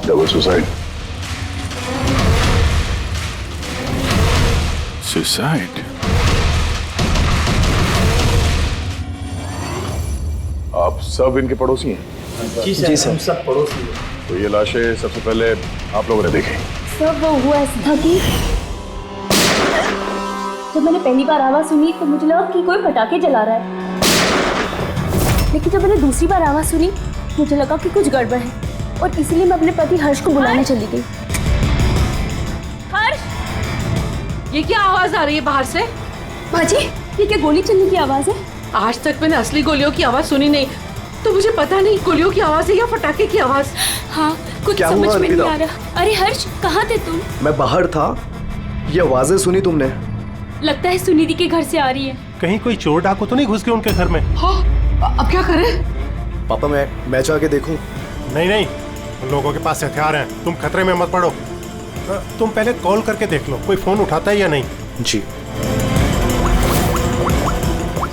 Double suicide. Suicide? आप सब इनके पड़ोसी हैं? जी सर, हम सब पड़ोसी हैं। तो ये लाशें सबसे पहले आप लोगों ने देखी? सर वो हुआ ऐसा था कि जब मैंने पहली बार आवाज सुनी तो मुझे लगा कि कोई पटाखे जला रहा है, लेकिन जब मैंने दूसरी बार आवाज सुनी मुझे लगा कि कुछ गड़बड़ है और इसीलिए मैं अपने पति हर्ष को बुलाने चली गई। हर्ष, ये क्या आवाज आ रही है बाहर से? बाजी, ये क्या गोली चलने की आवाज है? आज तक मैंने असली गोलियों की आवाज सुनी नहीं, तो मुझे पता नहीं गोलियों की आवाज है या पटाखे की आवाज। हाँ, कुछ समझ में नहीं आ रहा। अरे हर्ष, कहाँ थे तुम? मैं बाहर था। ये आवाजें सुनी तुमने? लगता है सुनिधि के घर से आ रही है। कहीं कोई चोर डाकू तो नहीं घुस गए उनके घर में? हाँ, अब क्या करें? पापा मैं जाके देखूं? नहीं नहीं, उन लोगों के पास हथियार हैं, तुम खतरे में मत पड़ो। तुम पहले कॉल करके देख लो कोई फोन उठाता है या नहीं। जी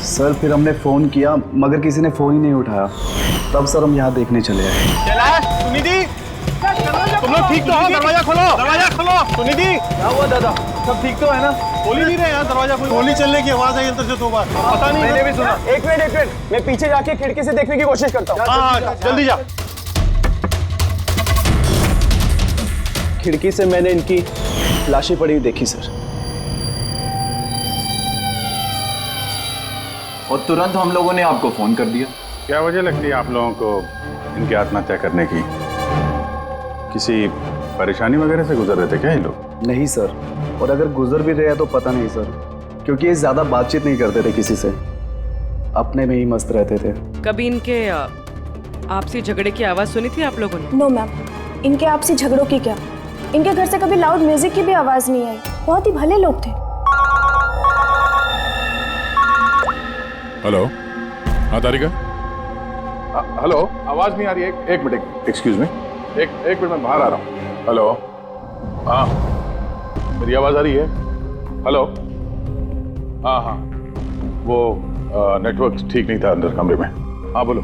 सर, फिर हमने फोन किया मगर किसी ने फोन ही नहीं उठाया। तब सर हम यहाँ देखने चले आए। सुनिधि, तुम लोग ठीक तो हो? दरवाजा खोलो, दरवाजा खोलो। सुनिधि, क्या हुआ दादा? सब ठीक तो है ना? खोल ही नहीं रहे यार दरवाजा। गोली चलने की आवाज आई अंदर से 2 बार। पता नहीं, मैंने भी सुना। एक मिनट, मैं पीछे जाके खिड़की से देखने की कोशिश करता हूँ। हाँ, जल्दी जा। खिड़की से मैंने इनकी लाशें पड़ी हुई देखी सर, और तुरंत हम लोगों ने आपको फोन कर दिया। क्या वजह लगती है आप लोगों को इनकी आत्महत्या करने की? किसी परेशानी वगैरह से गुजर रहे थे क्या ये लोग? नहीं सर, और अगर गुजर भी रहे तो पता नहीं सर, क्योंकि ये ज्यादा बातचीत नहीं करते थे किसी से, अपने में ही मस्त रहते थे। कभी इनके आपसी झगड़े की आवाज सुनी थी आप लोगों ने? नो मैम, इनके आपसी झगड़ों की क्या, इनके घर से कभी लाउड म्यूजिक की भी आवाज नहीं आई। बहुत ही भले लोग थे। हेलो, हाँ तारिका? हेलो, आवाज नहीं आ रही है। एक मिनट, एक्सक्यूज मी, एक मिनट, मैं बाहर आ रहा हूँ। हेलो, हाँ, मेरी आवाज आ रही है? हेलो, हाँ, वो नेटवर्क ठीक नहीं था अंदर कमरे में। हाँ बोलो।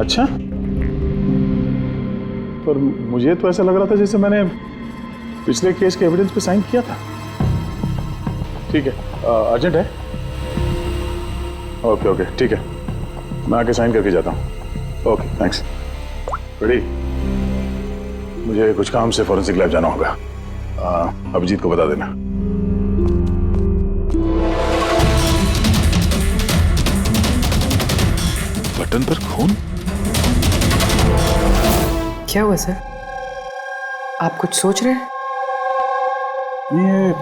अच्छा, पर मुझे तो ऐसा लग रहा था जैसे मैंने पिछले केस के एविडेंस पे साइन किया था। ठीक है, अर्जेंट है? ओके, ठीक है, मैं आके साइन करके जाता हूँ। Okay, thanks. रेडी? मुझे कुछ काम से फॉरेंसिक लैब जाना होगा। अभिजीत को बता देना। बटन पर खून? क्या हुआ सर? आप कुछ सोच रहे हैं? ये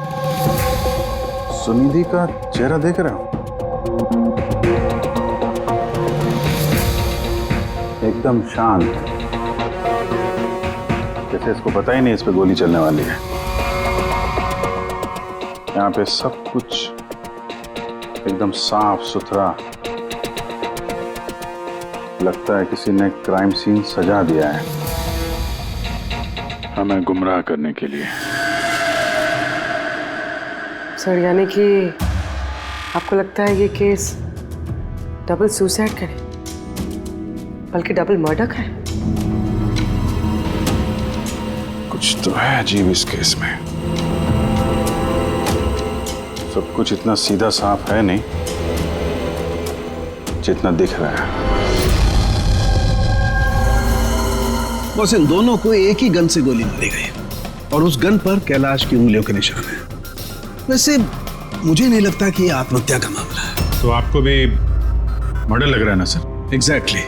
सुनिधि का चेहरा देख रहे हो? एकदम शांत, जैसे इसको पता ही नहीं इस पे गोली चलने वाली है। यहाँ पे सब कुछ एकदम साफ सुथरा, लगता है किसी ने क्राइम सीन सजा दिया है हमें गुमराह करने के लिए। सर, यानी कि आपको लगता है ये केस डबल सुसाइड का नहीं बल्कि डबल मर्डर का है? कुछ तो है अजीब इस केस में। सब कुछ इतना सीधा साफ है नहीं जितना दिख रहा है। बस इन दोनों को एक ही गन से गोली मारी गई और उस गन पर कैलाश की उंगलियों के निशान है। वैसे मुझे नहीं लगता कि ये आत्महत्या का मामला है। तो आपको भी मर्डर लग रहा है ना सर? एग्जैक्टली,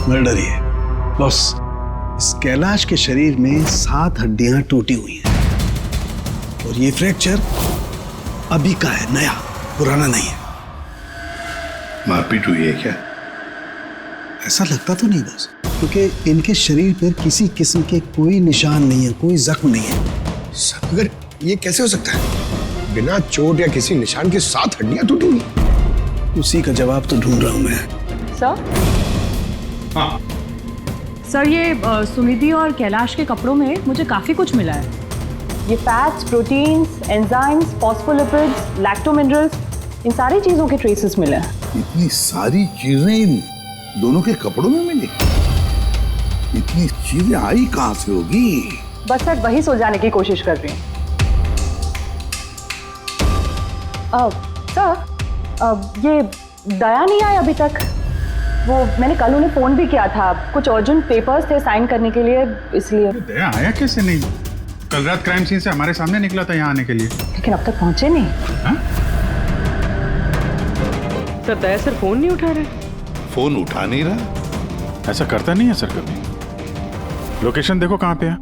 मर्डर ही है। बस इस कैलाश के शरीर में 7 हड्डियां टूटी हुई हैं और ये फ्रैक्चर अभी का है, नया, पुराना नहीं है। मारपीट हुई है क्या? ऐसा लगता तो नहीं बॉस, क्योंकि इनके शरीर पर किसी किस्म के कोई निशान नहीं है, कोई जख्म नहीं है। सर, मगर ये कैसे हो सकता है? बिना चोट या किसी निशान के 7 हड्डियां टूटी हुई। उसी का जवाब तो ढूंढ रहा हूं मैं। सर? हाँ सर, ये सुनिधि और कैलाश के कपड़ों में मुझे काफी कुछ मिला है। ये फैट्स, प्रोटीन्स, एंजाइम्स, फॉस्फोलिपिड्स, लैक्टोमिनरल्स, इन सारी चीजों के ट्रेसेस मिले हैं। इतनी सारी चीजें इन दोनों के कपड़ों में मिली? इतनी चीजें आई कहां से होगी? बस सर वही सुलझाने की कोशिश कर रही हूँ। सर ये दया नहीं आई अभी तक। वो मैंने कल उन्हें फोन भी किया था, कुछ अर्जेंट पेपर्स थे साइन करने के लिए, इसलिए। दया आया कैसे नहीं? कल रात क्राइम सीन से हमारे सामने निकला था यहाँ आने के लिए। लेकिन अब तक पहुंचे नहीं। सर दया सर फोन नहीं उठा रहे। फोन उठा नहीं रहा? ऐसा करता नहीं है सर कभी। लोकेशन देखो कहाँ पे है।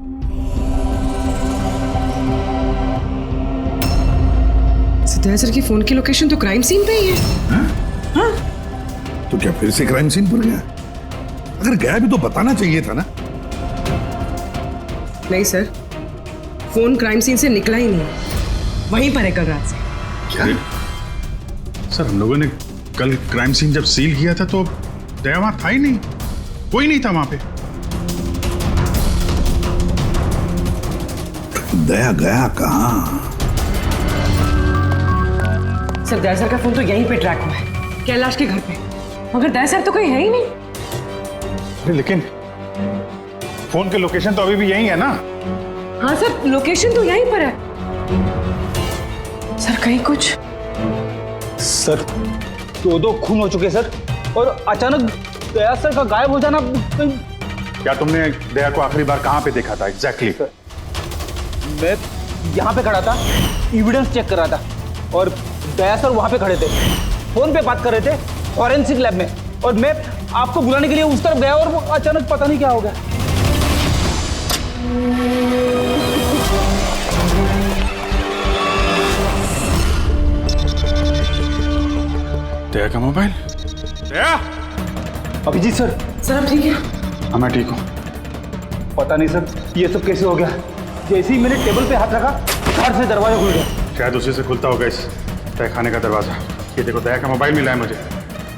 दया सर की फोन की लोकेशन तो क्राइम सीन पे ही है। हाँ? तो क्या फिर से क्राइम सीन पर गया? अगर गया भी तो बताना चाहिए था ना। नहीं सर, फोन क्राइम सीन से निकला ही नहीं, वहीं पर है कल रात से। क्या? सर हम लोगों ने कल क्राइम सीन जब सील किया था तो दया वहां था ही नहीं, कोई नहीं था वहां पे। दया गया कहाँ? सर दया सर का फोन तो यहीं पे ट्रैक हुआ है, कैलाश के घर पे, मगर दया सर तो कोई है ही नहीं। लेकिन फोन के लोकेशन तो अभी भी यही है ना? हाँ सर, लोकेशन तो यहीं पर है। सर कहीं कुछ। सर 2 खून हो चुके सर, और अचानक दया सर का गायब हो जाना। क्या तुमने दया को आखिरी बार कहाँ पे देखा था एग्जैक्टली? मैं यहाँ पे खड़ा था, एविडेंस चेक कर रहा था, और दया सर वहाँ पे खड़े थे, फोन पे बात कर रहे थे फॉरेंसिक लैब में, और मैं आपको बुलाने के लिए उस तरफ गया और वो अचानक पता नहीं क्या हो गया। दया का मोबाइल? दया! अभिजीत सर। सर आप ठीक है? हाँ मैं ठीक हूँ। पता नहीं सर ये सब कैसे हो गया, जैसे ही मैंने टेबल पे हाथ रखा घर से दरवाजा खुल गया। शायद उसी से खुलता होगा इस तहखाने का दरवाजा। ये देखो दया का मोबाइल मिला है मुझे,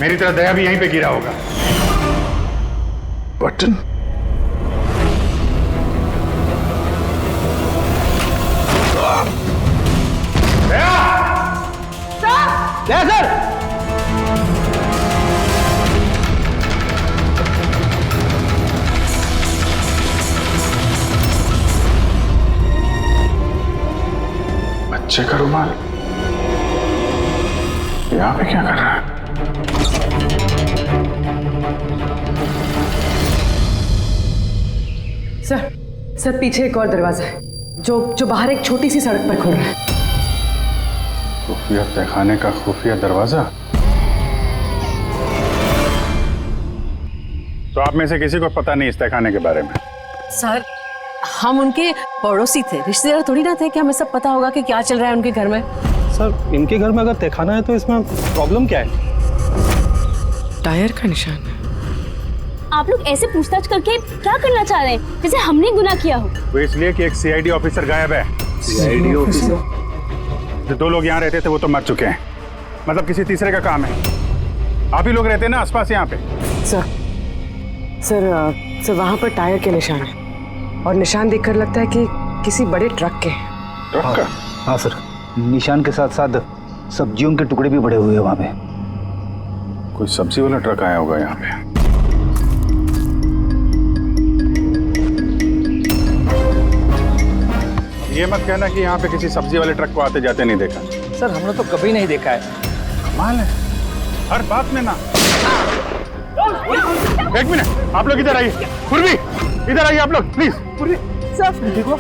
मेरी तरह दया भी यहीं पे गिरा होगा। बटन? दया! दया सर! बच्चे का रुमाल यहाँ पे क्या कर रहा है? सर पीछे एक और दरवाजा है जो बाहर एक छोटी सी सड़क पर खुल रहा है। खुफिया तहखाने का खुफिया दरवाजा? तो आप में से किसी को पता नहीं इस तहखाने के बारे में? सर हम उनके पड़ोसी थे, रिश्तेदार थोड़ी ना थे कि हमें सब पता होगा कि क्या चल रहा है उनके घर में। सर इनके घर में अगर तहखाना है तो इसमें प्रॉब्लम क्या है? टायर का निशान है। आप लोग ऐसे पूछताछ करके क्या करना चाह रहे हैं, जैसे हमने गुनाह किया हो? वो इसलिए कि एक सीआईडी ऑफिसर गायब है। CID officer? जो 2 लोग यहाँ रहते थे वो तो मर चुके हैं, मतलब किसी तीसरे का काम है। आप ही लोग रहते हैं ना आसपास यहाँ पे? सर वहाँ पर टायर के निशान है, और निशान देखकर लगता है कि किसी बड़े ट्रक के हैं। ट्रक का? हाँ सर, निशान के साथ साथ सब्जियों के टुकड़े भी बड़े हुए हैं वहाँ पे। कोई सब्जी वाला ट्रक आया होगा यहाँ पे। ये मत कहना कि यहाँ पे किसी सब्जी वाले ट्रक को आते जाते नहीं देखा। सर हमने तो कभी नहीं देखा है। कमाल है, हर बात में ना। एक मिनट, आप लोग इधर आइए। पूर्वी इधर आइए आप लोग प्लीज। पूर्वी सर देखो।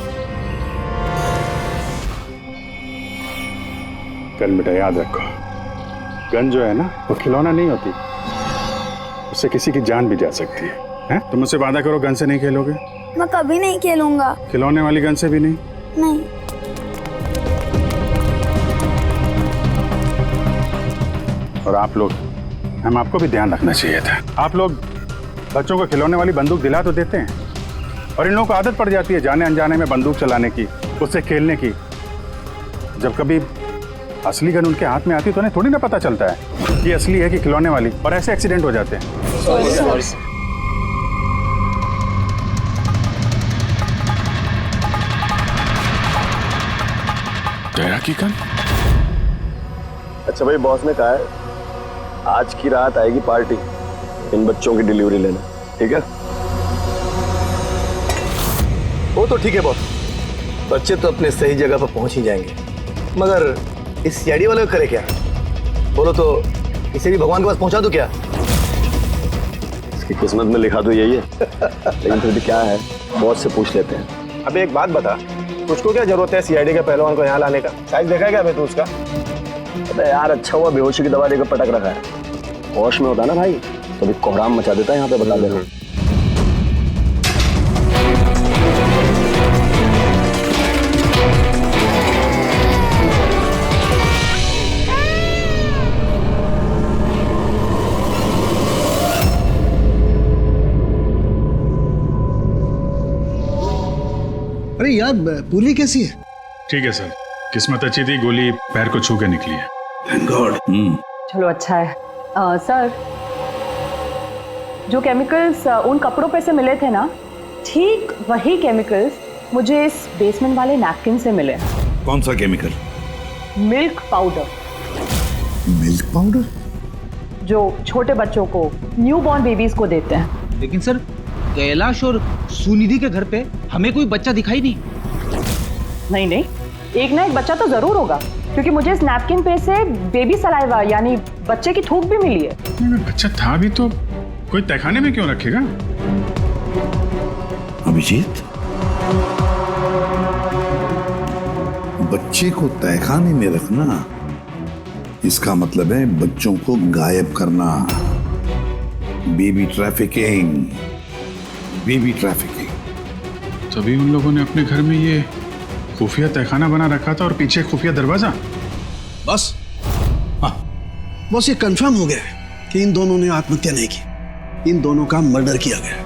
कल बेटा याद रखो, गन जो है ना वो खिलौना नहीं होती, उससे किसी की जान भी जा सकती है। तुम मुझसे वादा करो गन से नहीं खेलोगे? मैं कभी नहीं खेलूंगा। खिलौने वाली गन से भी नहीं? नहीं। और आप लोग, हम आपको भी ध्यान रखना चाहिए था। आप लोग बच्चों को खिलौने वाली बंदूक दिला तो देते हैं, और इन लोगों को आदत पड़ जाती है जाने अनजाने में बंदूक चलाने की, उससे खेलने की। जब कभी असली गन उनके हाथ में आती है तो उन्हें थोड़ी ना पता चलता है कि असली है कि खिलौने वाली, और ऐसे एक्सीडेंट हो जाते हैं। सॉरी। दया की गन? अच्छा भाई, बॉस ने कहा है आज की रात आएगी पार्टी इन बच्चों की डिलीवरी लेने, ठीक है? वो तो ठीक है बॉस, बच्चे तो अपने सही जगह पर पहुंच ही जाएंगे, मगर इस सीआईडी वाले को करे क्या? बोलो तो इसे भी भगवान के पास पहुंचा दो क्या? इसकी किस्मत में लिखा तो यही है। लेकिन फिर भी क्या है, बॉस से पूछ लेते हैं। अब एक बात बता, तुझको क्या जरूरत है सीआईडी के पहलवान को यहाँ लाने का? साइज देखा है क्या भाई तू उसका? अबे यार, अच्छा हुआ बेहोशी की दवा देकर पटक रखा है। होश में होता ना भाई तो भी कोहराम मचा देता है यहाँ पे, बता देना। अरे यार, पूर्वी कैसी है? ठीक है सर, किस्मत अच्छी थी, गोली पैर को छू के निकली है। Thank God. चलो अच्छा है। सर, जो केमिकल्स उन कपड़ों पे से मिले थे ना, ठीक वही केमिकल्स मुझे इस बेसमेंट वाले नैपकिन से मिले। कौन सा chemical? Milk powder. Milk powder? जो छोटे बच्चों को, न्यू बॉर्न बेबीज को देते हैं। लेकिन सर, कैलाश और सुनिधि के घर पे हमें कोई बच्चा दिखाई नहीं। नहीं नहीं, एक ना एक बच्चा तो जरूर होगा, क्योंकि मुझे इस नैपकिन पे से बेबी सलाइवा यानी बच्चे की थूक भी मिली है। बच्चा था भी तो कोई तहखाने में क्यों रखेगा? अभिजीत, बच्चे को तहखाने में रखना, इसका मतलब है बच्चों को गायब करना। Baby trafficking, baby trafficking. तभी उन लोगों ने अपने घर में ये खुफिया तहखाना बना रखा था और पीछे खुफिया दरवाजा। बस हाँ, बस ये कंफर्म हो गया है कि इन दोनों ने आत्महत्या नहीं की, इन दोनों का मर्डर किया गया।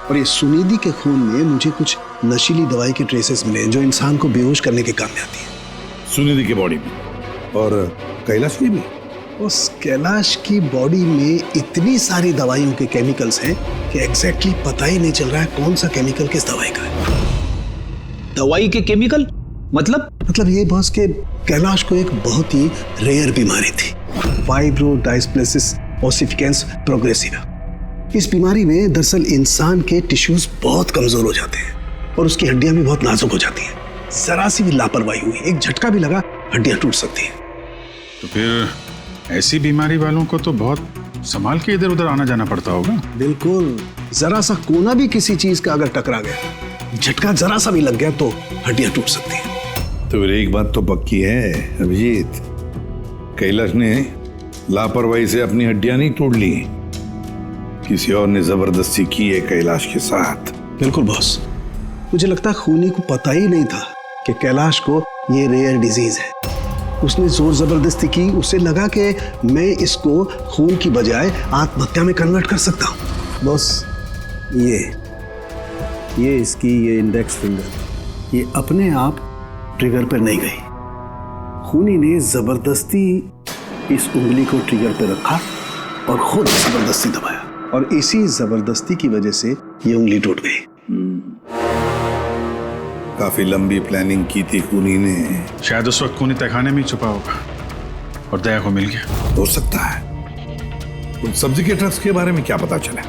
और ये सुनिधि के खून में मुझे कुछ नशीली दवाई के ट्रेसेस मिले जो इंसान को बेहोश करने के काम में आती है। सुनिधि की बॉडी में और कैलाश की भी? उस कैलाश की बॉडी में इतनी सारी दवाइयों के केमिकल्स हैं कि एग्जैक्टली पता ही नहीं चल रहा है कौन सा केमिकल किस दवाई का है। दवाई के केमिकल? मतलब ये बॉस के कैलाश को एक बहुत ही रेयर बीमारी थी, फाइब्रोडायस्प्लेसिस ओसिफिकेंस प्रोग्रेसिवा। इस बीमारी में दरअसल इंसान के टिश्यूज बहुत कमजोर हो जाते हैं और उसकी हड्डियां भी बहुत नाजुक हो जाती हैं। जरा सी भी लापरवाही हुई, एक झटका भी लगा, हड्डियां टूट सकती हैं। तो फिर ऐसी बीमारी वालों को तो बहुत संभाल के इधर उधर आना जाना पड़ता होगा। बिल्कुल, जरा सा कोना भी किसी चीज का अगर टकरा गया, झटका जरा सा भी लग गया तो हड्डियां टूट सकती हैं। तो फिर एक बात तो पक्की है अभिजीत, कैलाश ने लापरवाही से अपनी हड्डियां नहीं तोड़ ली, किसी और ने जबरदस्ती की है कैलाश के साथ। बिल्कुल बॉस, मुझे लगता है खूनी को पता ही नहीं था कि कैलाश को ये रेयर डिजीज है। उसने जोर जबरदस्ती की, उसे लगा कि मैं इसको खून की बजाय आत्महत्या में कन्वर्ट कर सकता हूँ। बॉस, ये इसकी ये इंडेक्स फिंगर ये अपने आप ट्रिगर पर नहीं गई। खूनी ने जबरदस्ती इस उंगली को ट्रिगर पर रखा और खुद जबरदस्ती दबाया, और इसी जबरदस्ती की वजह से ये उंगली टूट गई। काफी लंबी प्लानिंग की थी खूनी ने। शायद उस वक्त खूनी तहखाने में ही छुपा होगा और दया को मिल गया। हो सकता है। उन सब्जी के ट्रक्स के बारे में क्या पता चला?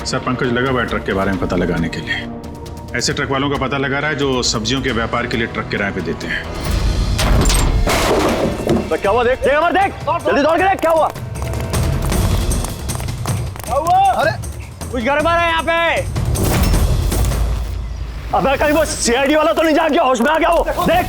सर, पंकज लगा हुआ है ट्रक के बारे में पता लगाने के लिए। ऐसे ट्रक वालों का पता लगा रहा है जो सब्जियों के व्यापार के लिए ट्रक किराए पे देते हैं। तो क्या हुआ? देख जल्दी दौड़ के देख क्या हुआ। अरे कुछ गड़बड़ है यहाँ पे। अबे कहीं वो सीआईडी वाला तो नहीं जाग गया, होश में आ गया वो? देख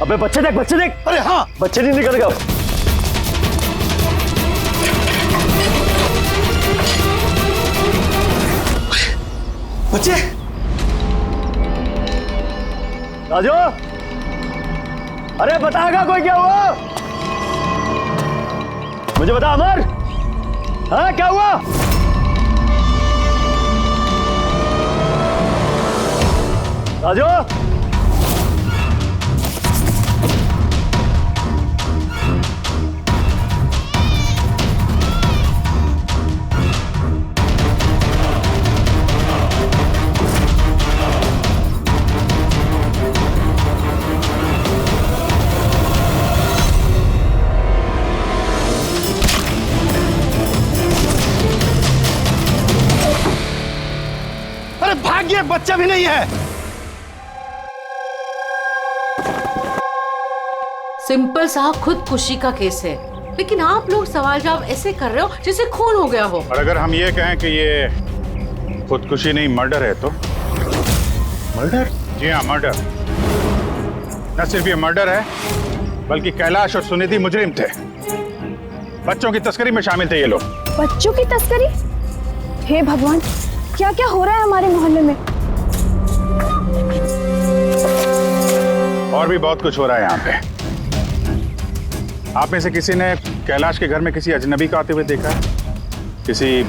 अबे बच्चे देख। अरे हाँ, बच्चे नहीं निकल गए। बच्चे राजू, अरे बताएगा कोई क्या हुआ? मुझे बता अमर, हाँ क्या हुआ? राजू, बच्चा भी नहीं है। सिंपल सा खुदकुशी का केस है, लेकिन आप लोग सवाल जवाब ऐसे कर रहे हो जैसे खून हो गया हो। और अगर हम ये कहें कि ये खुदकुशी नहीं मर्डर है तो? मर्डर? जी हाँ, मर्डर। न सिर्फ ये मर्डर है, बल्कि कैलाश और सुनिधि मुजरिम थे। बच्चों की तस्करी में शामिल थे ये लोग। बच्चों की तस्करी? हे भगवान, क्या क्या हो रहा है हमारे मोहल्ले में? और भी बहुत कुछ हो रहा है यहाँ पे। आप में से किसी ने कैलाश के घर में किसी अजनबी को आते हुए देखा है? किसी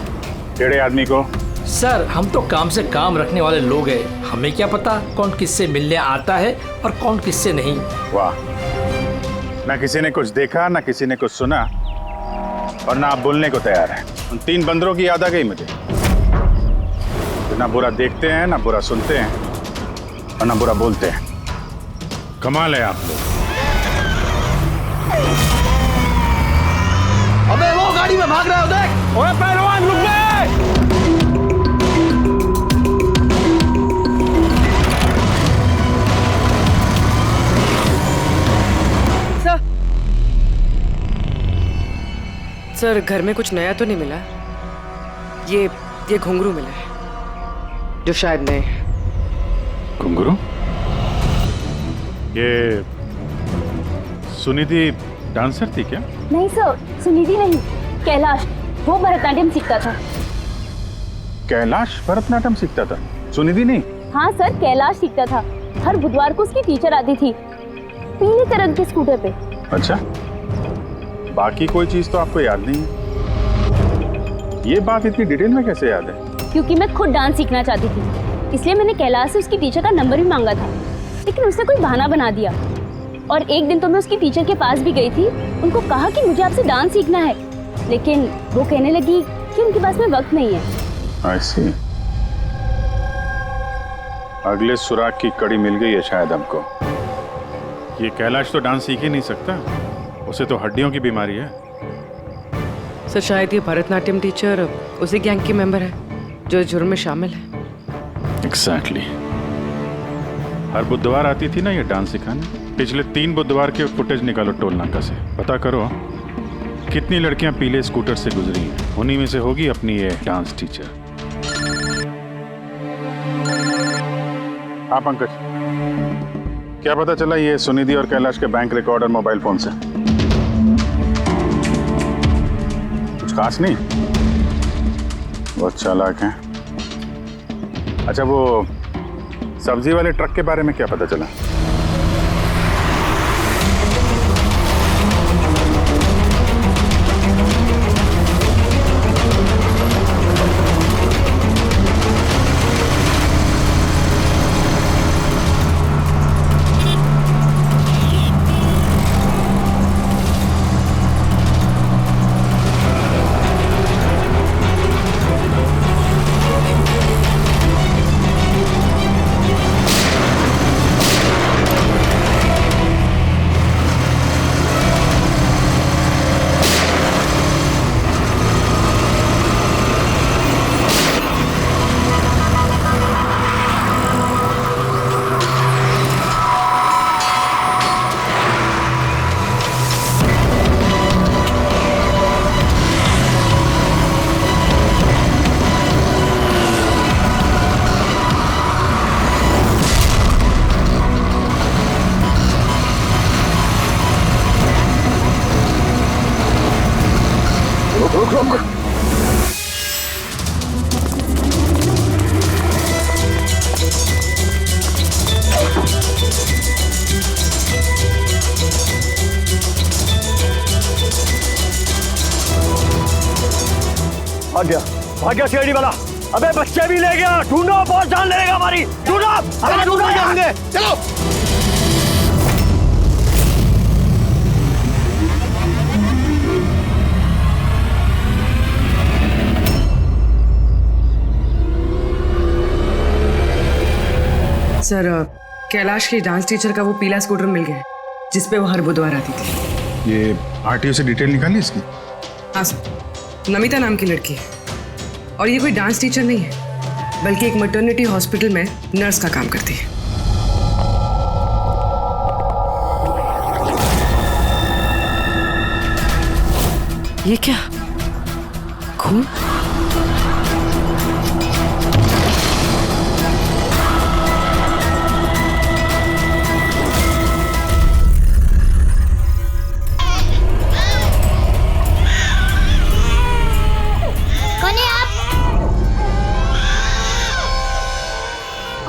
टेढ़े आदमी को? सर, हम तो काम से काम रखने वाले लोग हैं, हमें क्या पता कौन किससे मिलने आता है और कौन किससे नहीं। वाह, ना किसी ने कुछ देखा, ना किसी ने कुछ सुना, और ना आप बोलने को तैयार हैं। उन 3 बंदरों की याद आ गई मुझे, तो ना बुरा देखते हैं, ना बुरा सुनते हैं, और ना बुरा बोलते हैं। कमाल है आप लोग। अबे वो गाड़ी में भाग रहा है, देख। ओए पहलवान, रुक गए। सर, घर में कुछ नया तो नहीं मिला? ये घुंघरू मिला है, जो शायद नए हैं। घुंघरू? ये सुनिधि डांसर थी क्या? नहीं सर, सुनिधि नहीं, कैलाश। वो भरतनाट्यम सीखता था। कैलाश भरतनाट्यम सीखता था, सुनिधि नहीं? हाँ सर, कैलाश सीखता था। हर बुधवार को उसकी टीचर आती थी, पीले रंग के स्कूटर पे। अच्छा, बाकी कोई चीज तो आपको याद नहीं है? ये बात इतनी डिटेल में कैसे याद है? क्योंकि मैं खुद डांस सीखना चाहती थी, इसलिए मैंने कैलाश से उसकी टीचर का नंबर भी मांगा था, लेकिन उसने कोई बहाना बना दिया। और एक दिन तो मैं उसकी टीचर के पास भी गई थी, उनको कहा कि मुझे आपसे डांस सीखना है, लेकिन वो कहने लगी कि उनके पास में वक्त नहीं है। I see। अगले सुराग की कड़ी मिल गई है शायद हमको। ये कैलाश तो डांस सीख ही नहीं सकता, उसे तो हड्डियों की बीमारी है। सर, शायद ये भरतनाट्यम टीचर उसी गैंग की मेंबर है जो जुर्म में शामिल है। एग्जैक्टली। हर बुधवार आती थी ना ये डांस सिखाने। पिछले 3 बुधवार के फुटेज निकालो टोल नाका से, पता करो कितनी लड़कियां पीले स्कूटर से गुजरी हैं। उन्हीं में से होगी अपनी ये डांस टीचर। हाँ पंकज, क्या पता चला ये सुनिधि और कैलाश के बैंक रिकॉर्ड और मोबाइल फोन से? कुछ खास नहीं, बहुत चालाक हैं। अच्छा, वो सब्जी वाले ट्रक के बारे में क्या पता चला? भाग गया सीआईडी वाला। अबे बच्चे भी ले गया, ढूंढो, बहुत जान लेगा हमारी। ढूंढो, अरे ढूंढो जाएंगे, चलो। सर, कैलाश की डांस टीचर का वो पीला स्कूटर मिल गया है जिसपे वो हर बुधवार आती थी। ये आरटीओ से डिटेल निकाली इसकी? हाँ सर, नमिता नाम की लड़की है, और ये कोई डांस टीचर नहीं है, बल्कि एक मैटरनिटी हॉस्पिटल में नर्स का काम करती है। ये क्या? खून?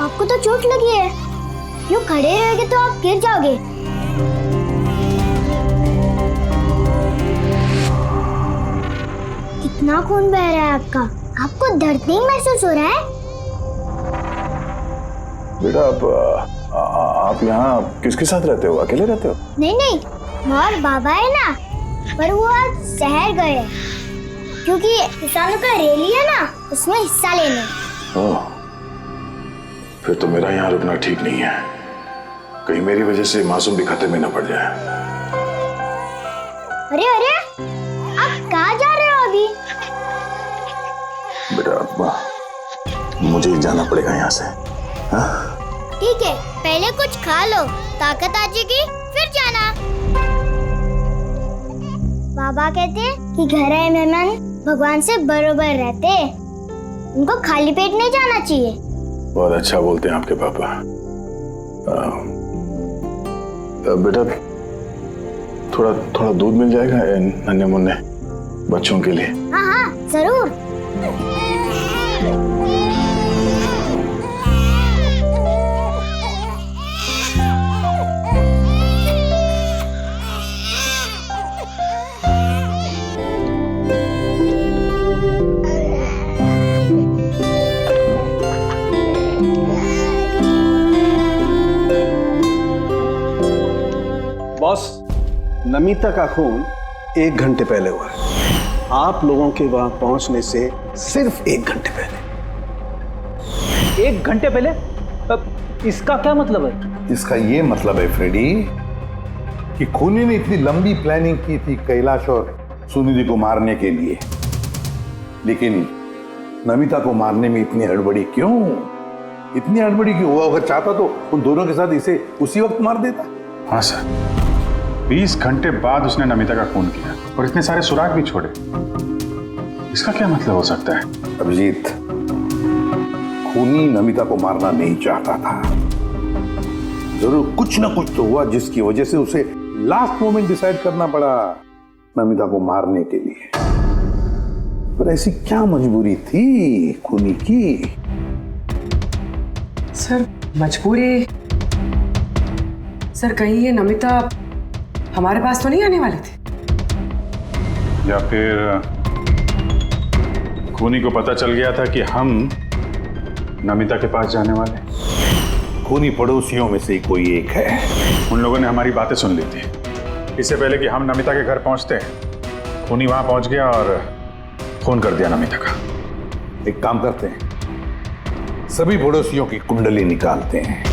आपको तो चोट लगी है, यूं खड़े रहेंगे तो आप गिर जाओगे। कितना खून बह रहा है आपका, आपको दर्द नहीं महसूस हो रहा है? बेटा आप यहाँ किसके साथ रहते हो? अकेले रहते हो? नहीं नहीं, माँ और बाबा है ना, पर वो आज शहर गए क्योंकि किसानों का रैली है ना, उसमें हिस्सा लेने। ओह, फिर तो मेरा यहाँ रुकना ठीक नहीं है, कहीं मेरी वजह से मासूम भी खतरे में न पड़ जाए। अरे अरे, आप कहाँ जा रहे हो अभी? बेटा मुझे जाना पड़ेगा यहाँ से। हाँ? ठीक है, पहले कुछ खा लो, ताकत आ जाएगी फिर जाना। बाबा कहते हैं कि घर आए मेहमान भगवान से बरोबर रहते, उनको खाली पेट नहीं जाना चाहिए। बहुत अच्छा बोलते हैं आपके पापा। बेटा थोड़ा थोड़ा दूध मिल जाएगा नन्हे मुन्ने बच्चों के लिए? हाँ हाँ जरूर। बॉस, नमिता का खून 1 घंटे पहले हुआ है। आप लोगों के वहां पहुंचने से सिर्फ 1 घंटे पहले। 1 घंटे पहले? इसका क्या मतलब है? इसका ये मतलब है फ्रेडी कि खूनी ने इतनी लंबी प्लानिंग की थी कैलाश और सुनिधि को मारने के लिए, लेकिन नमिता को मारने में इतनी हड़बड़ी क्यों? इतनी हड़बड़ी क्यों? वो अगर चाहता तो उन दोनों के साथ इसे उसी वक्त मार देता। हाँ सर, 20 घंटे बाद उसने नमिता का खून किया और इतने सारे सुराग भी छोड़े। इसका क्या मतलब हो सकता है? अभिजीत, खूनी नमिता को मारना नहीं चाहता था, जरूर कुछ ना कुछ तो हुआ जिसकी वजह से उसे लास्ट मोमेंट डिसाइड करना पड़ा नमिता को मारने के लिए। पर ऐसी क्या मजबूरी थी खूनी की? सर मजबूरी? सर कहीं ये नमिता हमारे पास तो नहीं आने वाली थी? या फिर खूनी को पता चल गया था कि हम नमिता के पास जाने वाले? खूनी पड़ोसियों में से कोई एक है। उन लोगों ने हमारी बातें सुन ली थी। इससे पहले कि हम नमिता के घर पहुंचते, खूनी वहां पहुंच गया और फोन कर दिया नमिता का। एक काम करते हैं, सभी पड़ोसियों की कुंडली निकालते हैं।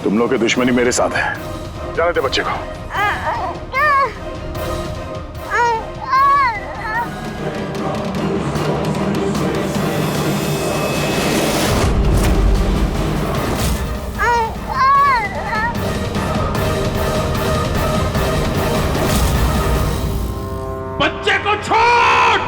तुम लोग की दुश्मनी मेरे साथ है, जाने दे बच्चे को। बच्चे को छोड़!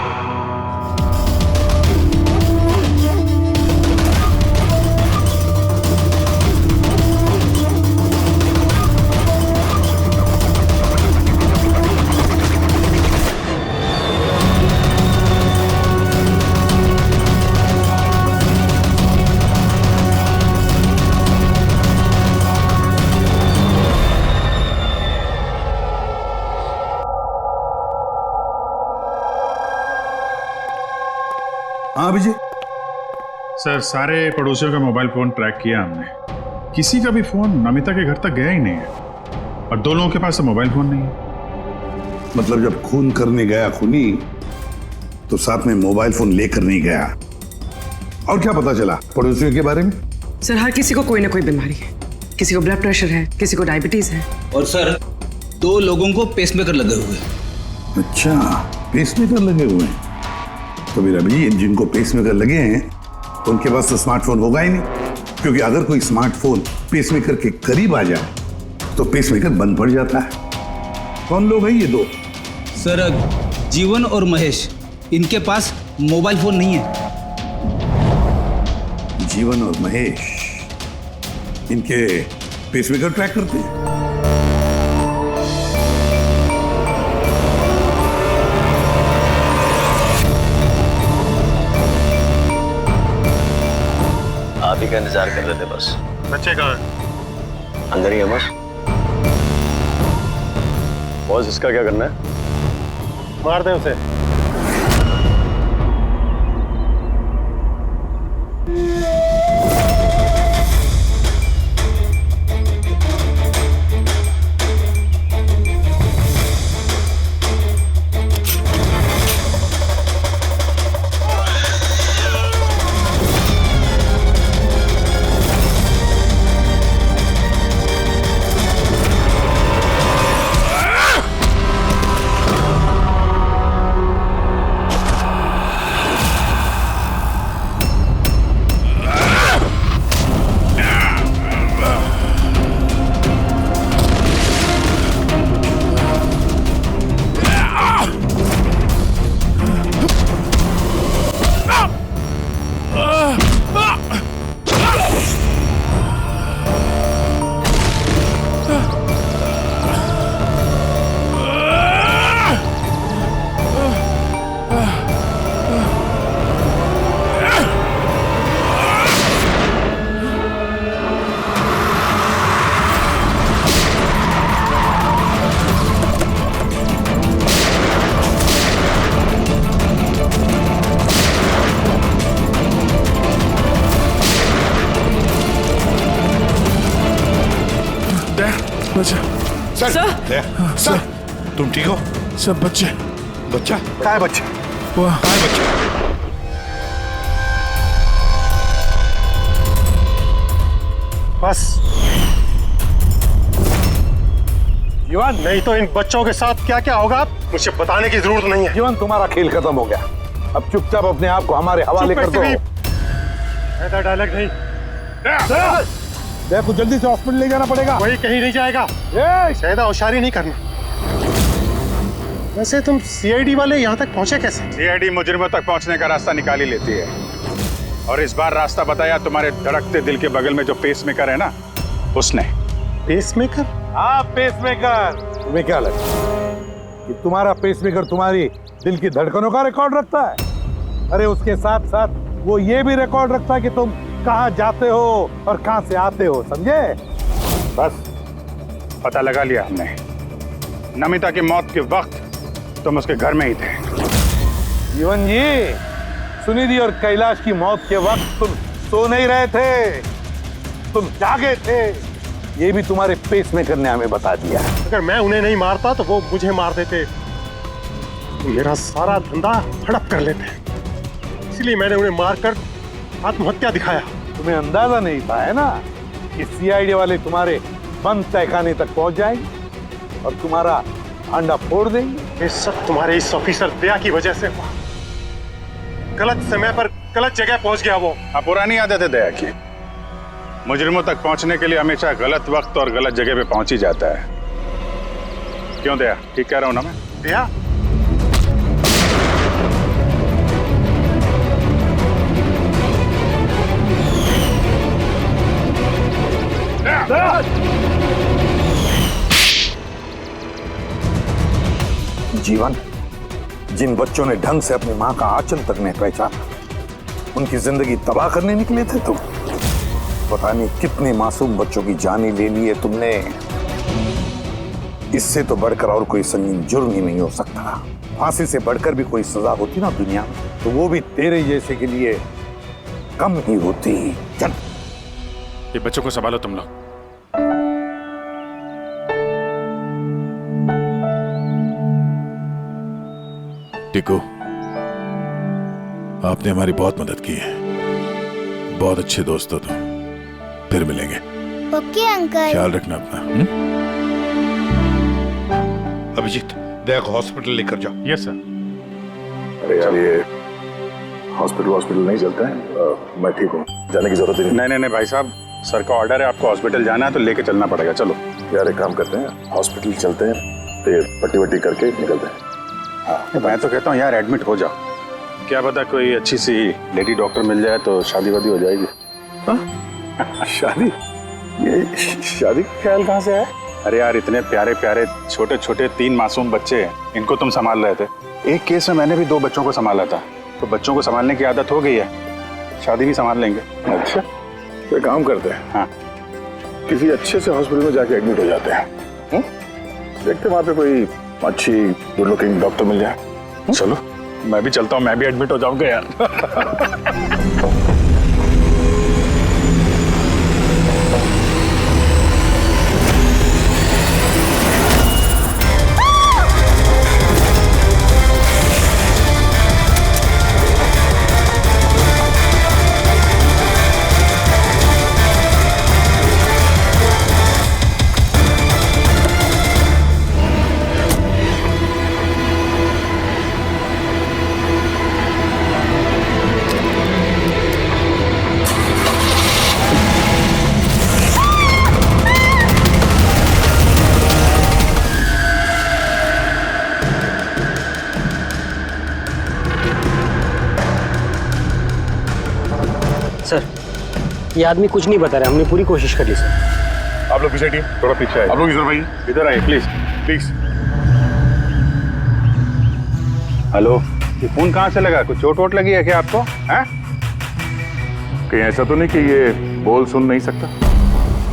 हाँ अभिजीत। सर सारे पड़ोसियों का मोबाइल फोन ट्रैक किया हमने, किसी का भी फोन नमिता के घर तक गया ही नहीं है, और 2 लोगों के पास तो मोबाइल फोन नहीं है। मतलब जब खून करने गया खूनी तो साथ में मोबाइल फोन लेकर नहीं गया। और क्या पता चला पड़ोसियों के बारे में? सर हर किसी को कोई ना कोई बीमारी है, किसी को ब्लड प्रेशर है, किसी को डायबिटीज है। और सर 2 लोगों को पेसमेकर लगे हुए हैं। अच्छा, पेसमेकर लगे हुए हैं। तो फिर अभी जिनको पेसमेकर लगे हैं उनके पास तो स्मार्टफोन होगा ही नहीं, क्योंकि अगर कोई स्मार्टफोन पेसमेकर के करीब आ जाए तो पेसमेकर बंद पड़ जाता है। कौन लोग हैं ये 2? सर जीवन और महेश, इनके पास मोबाइल फोन नहीं है। जीवन और महेश इनके पेसमेकर ट्रैक करते हैं। आप ही का इंतजार कर रहे थे बस। बच्चे कहाँ हैं? अंदर ही है बस। बॉस इसका क्या करना है? मार दे उसे। सर तुम ठीक हो? सब बच्चे। बच्चा? कहाँ है बच्चे? कहाँ है बच्चे? बस जीवन, नहीं तो इन बच्चों के साथ क्या क्या होगा मुझे बताने की जरूरत नहीं है। जीवन तुम्हारा खेल खत्म हो गया, अब चुपचाप अपने आप को हमारे हवाले कर दो। ऐसा डायलॉग नहीं। देखो जल्दी से हॉस्पिटल ले जाना पड़ेगा। वही कहीं नहीं जाएगा। ज्यादा होशियारी नहीं करना। वैसे तुम सीआईडी वाले यहाँ तक पहुंचे कैसे? सीआईडी मुजरिमों तक पहुंचने का रास्ता निकाल ही लेती है, और इस बार रास्ता बताया तुम्हारे धड़कते दिल के बगल में जो पेसमेकर है ना, उसने। पेसमेकर? हाँ पेसमेकर। तुम्हें क्या लगता है कि तुम्हारा पेसमेकर तुम्हारी दिल की धड़कनों का रिकॉर्ड रखता है? अरे उसके साथ साथ वो ये भी रिकॉर्ड रखता है कि तुम कहाँ जाते हो और कहाँ से आते हो, समझे? बस पता लगा लिया हमने, नमिता की मौत के वक्त तुम उसके घर में ही थे। जीवन जी, सुनिधि और कैलाश की मौत के वक्त तुम सो नहीं रहे थे, तुम जागे थे। ये भी तुम्हारे पेसमेकर ने हमें बता दिया। अगर मैं उन्हें नहीं मारता तो वो मुझे मार देते, मेरा सारा धंधा हड़प कर लेते। इसलिए मैंने उन्हें मारकर आत्महत्या दिखाया। तुम्हें अंदाजा नहीं था है ना कि सीआईडी वाले तुम्हारे बंद तहखाने तक पहुंच जाएंगे और तुम्हारा अंडा फोड़ देंगे। ये सब तुम्हारे इस ऑफिसर दया की वजह से हुआ। गलत समय पर गलत जगह पहुंच गया वो। अब पुरानी आदत है दया की, मुजरिमों तक पहुंचने के लिए हमेशा गलत वक्त और गलत जगह पे पहुंच ही जाता है। क्यों दया, ठीक कह रहा हूं ना मैं? दया? जीवन, जिन बच्चों ने ढंग से अपनी मां का आंचल तक नहीं पहचाना, उनकी जिंदगी तबाह करने निकले थे तुम। पता नहीं कितने मासूम बच्चों की जान ले ली है तुमने। इससे तो बढ़कर और कोई संगीन जुर्म ही नहीं हो सकता। फांसी से बढ़कर भी कोई सजा होती ना दुनिया में, तो वो भी तेरे जैसे के लिए कम ही होती। चल, ये बच्चों को संभालो तुम लोग। टिकू, आपने हमारी बहुत मदद की है, बहुत अच्छे दोस्त हो तुम। फिर मिलेंगे। Okay uncle. ख्याल रखना अपना। अभिजीत, बैग हॉस्पिटल लेकर जाओ। Yes sir. अरे यार, ये हॉस्पिटल नहीं चलता है। मैं ठीक हूँ, जाने की जरूरत ही नहीं। नहीं भाई साहब, सर का ऑर्डर है, आपको हॉस्पिटल जाना है तो लेके चलना पड़ेगा। चलो यार, एक काम करते हैं, हॉस्पिटल चलते हैं, फिर पट्टी वट्टी करके निकलते हैं। हाँ, मैं तो कहता हूँ यार एडमिट हो जाओ। क्या पता कोई अच्छी सी लेडी डॉक्टर मिल जाए तो शादी वादी हो जाएगी। शादी? ये शादी का ख्याल कहाँ से है? अरे यार, इतने प्यारे प्यारे छोटे छोटे 3 मासूम बच्चे हैं, इनको तुम संभाल रहे थे। एक केस में मैंने भी 2 बच्चों को संभाला था, तो बच्चों को संभालने की आदत हो गई है, शादी भी संभाल लेंगे। अच्छा, तो एक काम करते हैं, हाँ, किसी अच्छे से हॉस्पिटल में जाके एडमिट हो जाते हैं। देखते वहाँ पे कोई अच्छी गुड लुकिंग डॉक्टर मिल जाए। चलो मैं भी चलता हूँ, मैं भी एडमिट हो जाऊंगा यार। सर, ये आदमी कुछ नहीं बता रहा, हमने पूरी कोशिश कर ली सर। आप लोग पीछे हटिए, थोड़ा पीछे आइए। आप लोग इधर भाई, इधर आइए प्लीज प्लीज। हेलो, ये फोन कहाँ से लगा? कुछ चोट वोट लगी है क्या आपको? हैं? कहीं ऐसा तो नहीं कि ये बोल सुन नहीं सकता?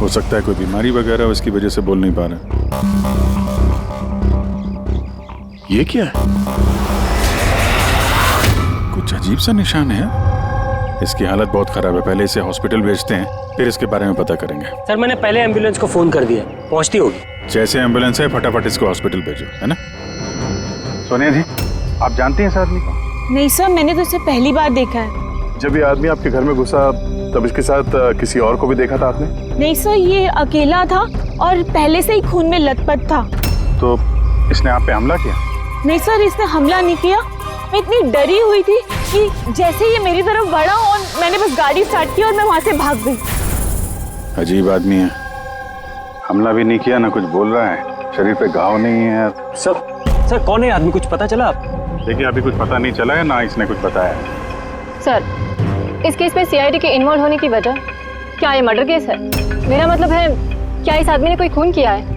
हो सकता है कोई बीमारी वगैरह उसकी वजह से बोल नहीं पा रहा। ये क्या है? कुछ अजीब सा निशान है। इसकी हालत बहुत खराब है, पहले इसे हॉस्पिटल भेजते हैं, फिर इसके बारे में पता करेंगे। सर, मैंने पहले एम्बुलेंस को फोन कर दिया, पहुंचती होगी। जैसे एम्बुलेंस है, फटाफट इसको हॉस्पिटल भेजो, है ना? सोनिया जी, आप जानती हैं इस आदमी को? नहीं सर, मैंने तो इसे पहली बार देखा है। जब ये आदमी आपके घर में घुसा तब इसके साथ किसी और को भी देखा था आपने? नहीं सर, ये अकेला था और पहले से ही खून में लथपथ था। तो इसने आप पे हमला किया? नहीं सर, इसने हमला नहीं किया। मैं इतनी डरी हुई थी कि जैसे ये मेरी तरफ बढ़ा और मैंने बस गाड़ी स्टार्ट की और मैं वहां से भाग गई। अजीब आदमी है, हमला भी नहीं किया, ना कुछ बोल रहा है, शरीर पे घाव नहीं है। सर कौन है आदमी, कुछ पता चला आप? देखिए, अभी कुछ पता नहीं चला है, ना इसने कुछ बताया। सर, इस केस में सीआईडी के इन्वॉल्व होने की वजह क्या ये मर्डर केस है? मेरा मतलब है, क्या इस आदमी ने कोई खून किया है?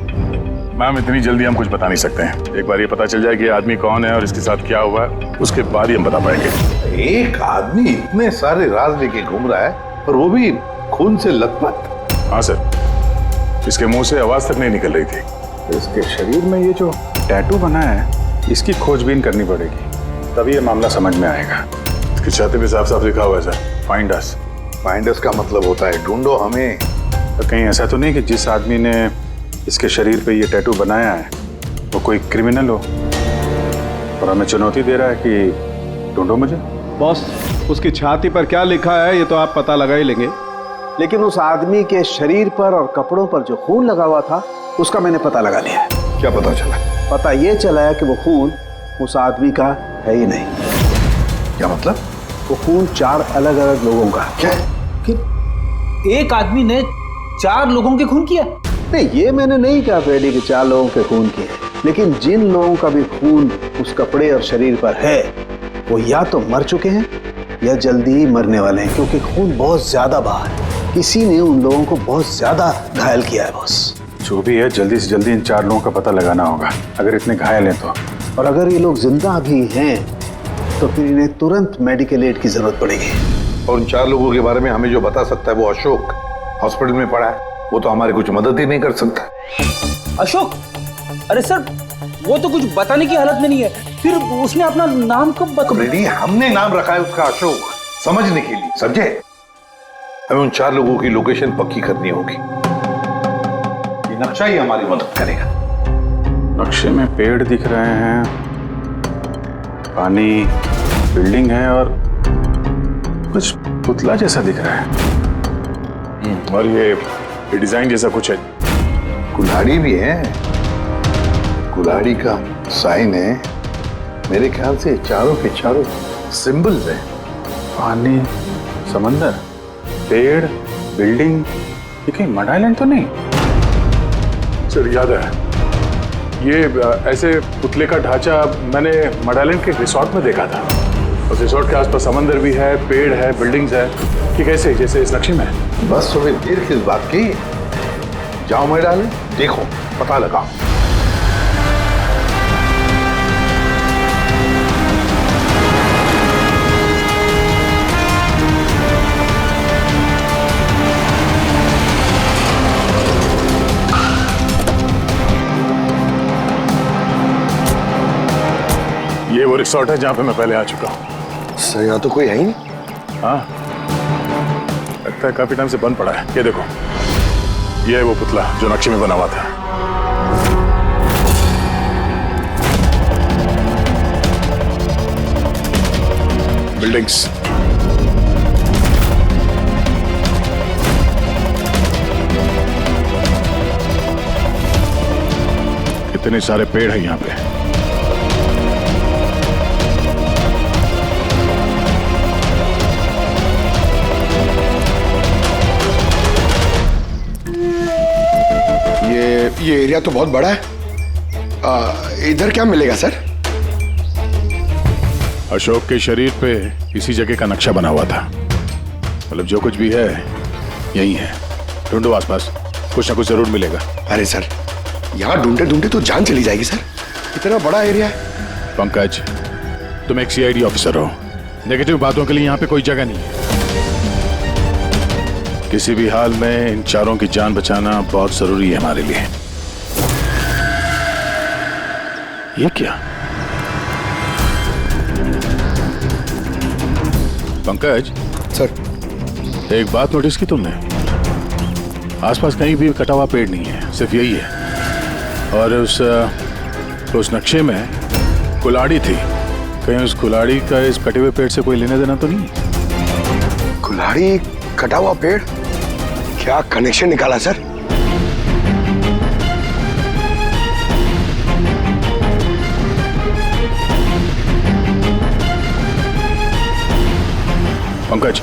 मैम, इतनी जल्दी हम कुछ बता नहीं सकते हैं। एक बार ये पता चल जाए कि ये आदमी कौन है और इसके साथ क्या हुआ है, उसके बाद ही हम बता पाएंगे। एक आदमी इतने सारे राज लेके घूम रहा है और वो भी खून से लथपथ। हाँ सर, इसके मुंह से आवाज तक नहीं निकल रही थी। इसके शरीर में ये जो टैटू बना है, इसकी खोजबीन करनी पड़ेगी, तभी ये मामला समझ में आएगा। इसकी छाती पे साफ साफ लिखा हुआ है sir, find us. Find us का मतलब होता है ढूंढो हमें। तो कहीं ऐसा तो नहीं कि जिस आदमी ने इसके शरीर पे ये टैटू बनाया है वो कोई क्रिमिनल हो और हमें चुनौती दे रहा है कि ढूंढो मुझे? बॉस, उसकी छाती पर क्या लिखा है ये तो आप पता लगा ही लेंगे, लेकिन उस आदमी के शरीर पर और कपड़ों पर जो खून लगा हुआ था उसका मैंने पता लगा लिया है। क्या पता चला? पता ये चला है कि वो खून उस आदमी का है ही नहीं। क्या मतलब? वो खून 4 अलग अलग लोगों का। क्या? एक आदमी ने 4 लोगों के खून किया? नहीं, ये मैंने नहीं कहा फ्रेडी कि 4 लोगों के खून किए, लेकिन जिन लोगों का भी खून उस कपड़े और शरीर पर है वो या तो मर चुके हैं या जल्दी ही मरने वाले हैं, क्योंकि खून बहुत ज्यादा बहा है। किसी ने उन लोगों को बहुत ज्यादा घायल किया है बॉस। जो भी है, जल्दी से जल्दी इन 4 लोगों का पता लगाना होगा, अगर इतने घायल हैं तो। और अगर ये लोग जिंदा भी हैं तो फिर इन्हें तुरंत मेडिकल एड की जरूरत पड़ेगी। और उन 4 लोगों के बारे में हमें जो बता सकता है वो अशोक, हॉस्पिटल में पड़ा है, वो तो हमारी कुछ मदद ही नहीं कर सकता। अशोक? अरे सर, वो तो कुछ बताने की हालत में नहीं है, फिर उसने अपना नाम कब रेडी हमने नाम रखा है उसका अशोक, समझने के लिए, समझे? हमें उन 4 लोगों की लोकेशन पक्की करनी होगी। ये नक्शा ही हमारी मदद करेगा। नक्शे में पेड़ दिख रहे हैं, पानी, बिल्डिंग है और कुछ पुतला जैसा दिख रहा है। और ये डिजाइन जैसा कुछ है। कुल्हाड़ी भी है, कुल्हाड़ी का साइन है। मेरे ख्याल से चारों के चारों सिंबल्स हैं। पानी, समंदर, पेड़, बिल्डिंग, ये कहीं मड आइलैंड तो नहीं? सर याद है, ये ऐसे पुतले का ढांचा मैंने मड आइलैंड के रिसोर्ट में देखा था। उस रिसोर्ट के आसपास समंदर भी है, पेड़ है, बिल्डिंग्स है, कि कैसे जैसे इस नक्शे में है। बस तुम्हें देर किस बात की? जाओ मैं डाले, देखो, पता लगाओ। ये वो रिसोर्ट है जहां पे मैं पहले आ चुका हूँ। सर यहाँ तो कोई है ही नहीं। हाँ, लगता है काफी टाइम से बंद पड़ा है। ये देखो, ये है वो पुतला जो नक्शे में बना हुआ था। बिल्डिंग्स, इतने सारे पेड़ हैं यहाँ पे। ये एरिया तो बहुत बड़ा है। इधर क्या मिलेगा सर? अशोक के शरीर पे इसी जगह का नक्शा बना हुआ था। मतलब जो कुछ भी है यही है। ढूंढो आसपास, कुछ ना कुछ जरूर मिलेगा। अरे सर, यहाँ ढूंढते ढूंढते तो जान चली जाएगी सर, इतना बड़ा एरिया है। पंकज, तुम एक सीआईडी ऑफिसर हो, नेगेटिव बातों के लिए यहाँ पे कोई जगह नहीं है। किसी भी हाल में इन चारों की जान बचाना बहुत जरूरी है हमारे लिए। ये क्या? पंकज सर, एक बात नोटिस की तुमने? आसपास कहीं भी कटा हुआ पेड़ नहीं है, सिर्फ यही है। और उस नक्शे में कुल्हाड़ी थी। कहीं उस कुल्हाड़ी का इस कटे हुए पेड़ से कोई लेना देना तो नहीं? कुल्हाड़ी, कटा हुआ पेड़, क्या कनेक्शन निकाला सर? पंकज,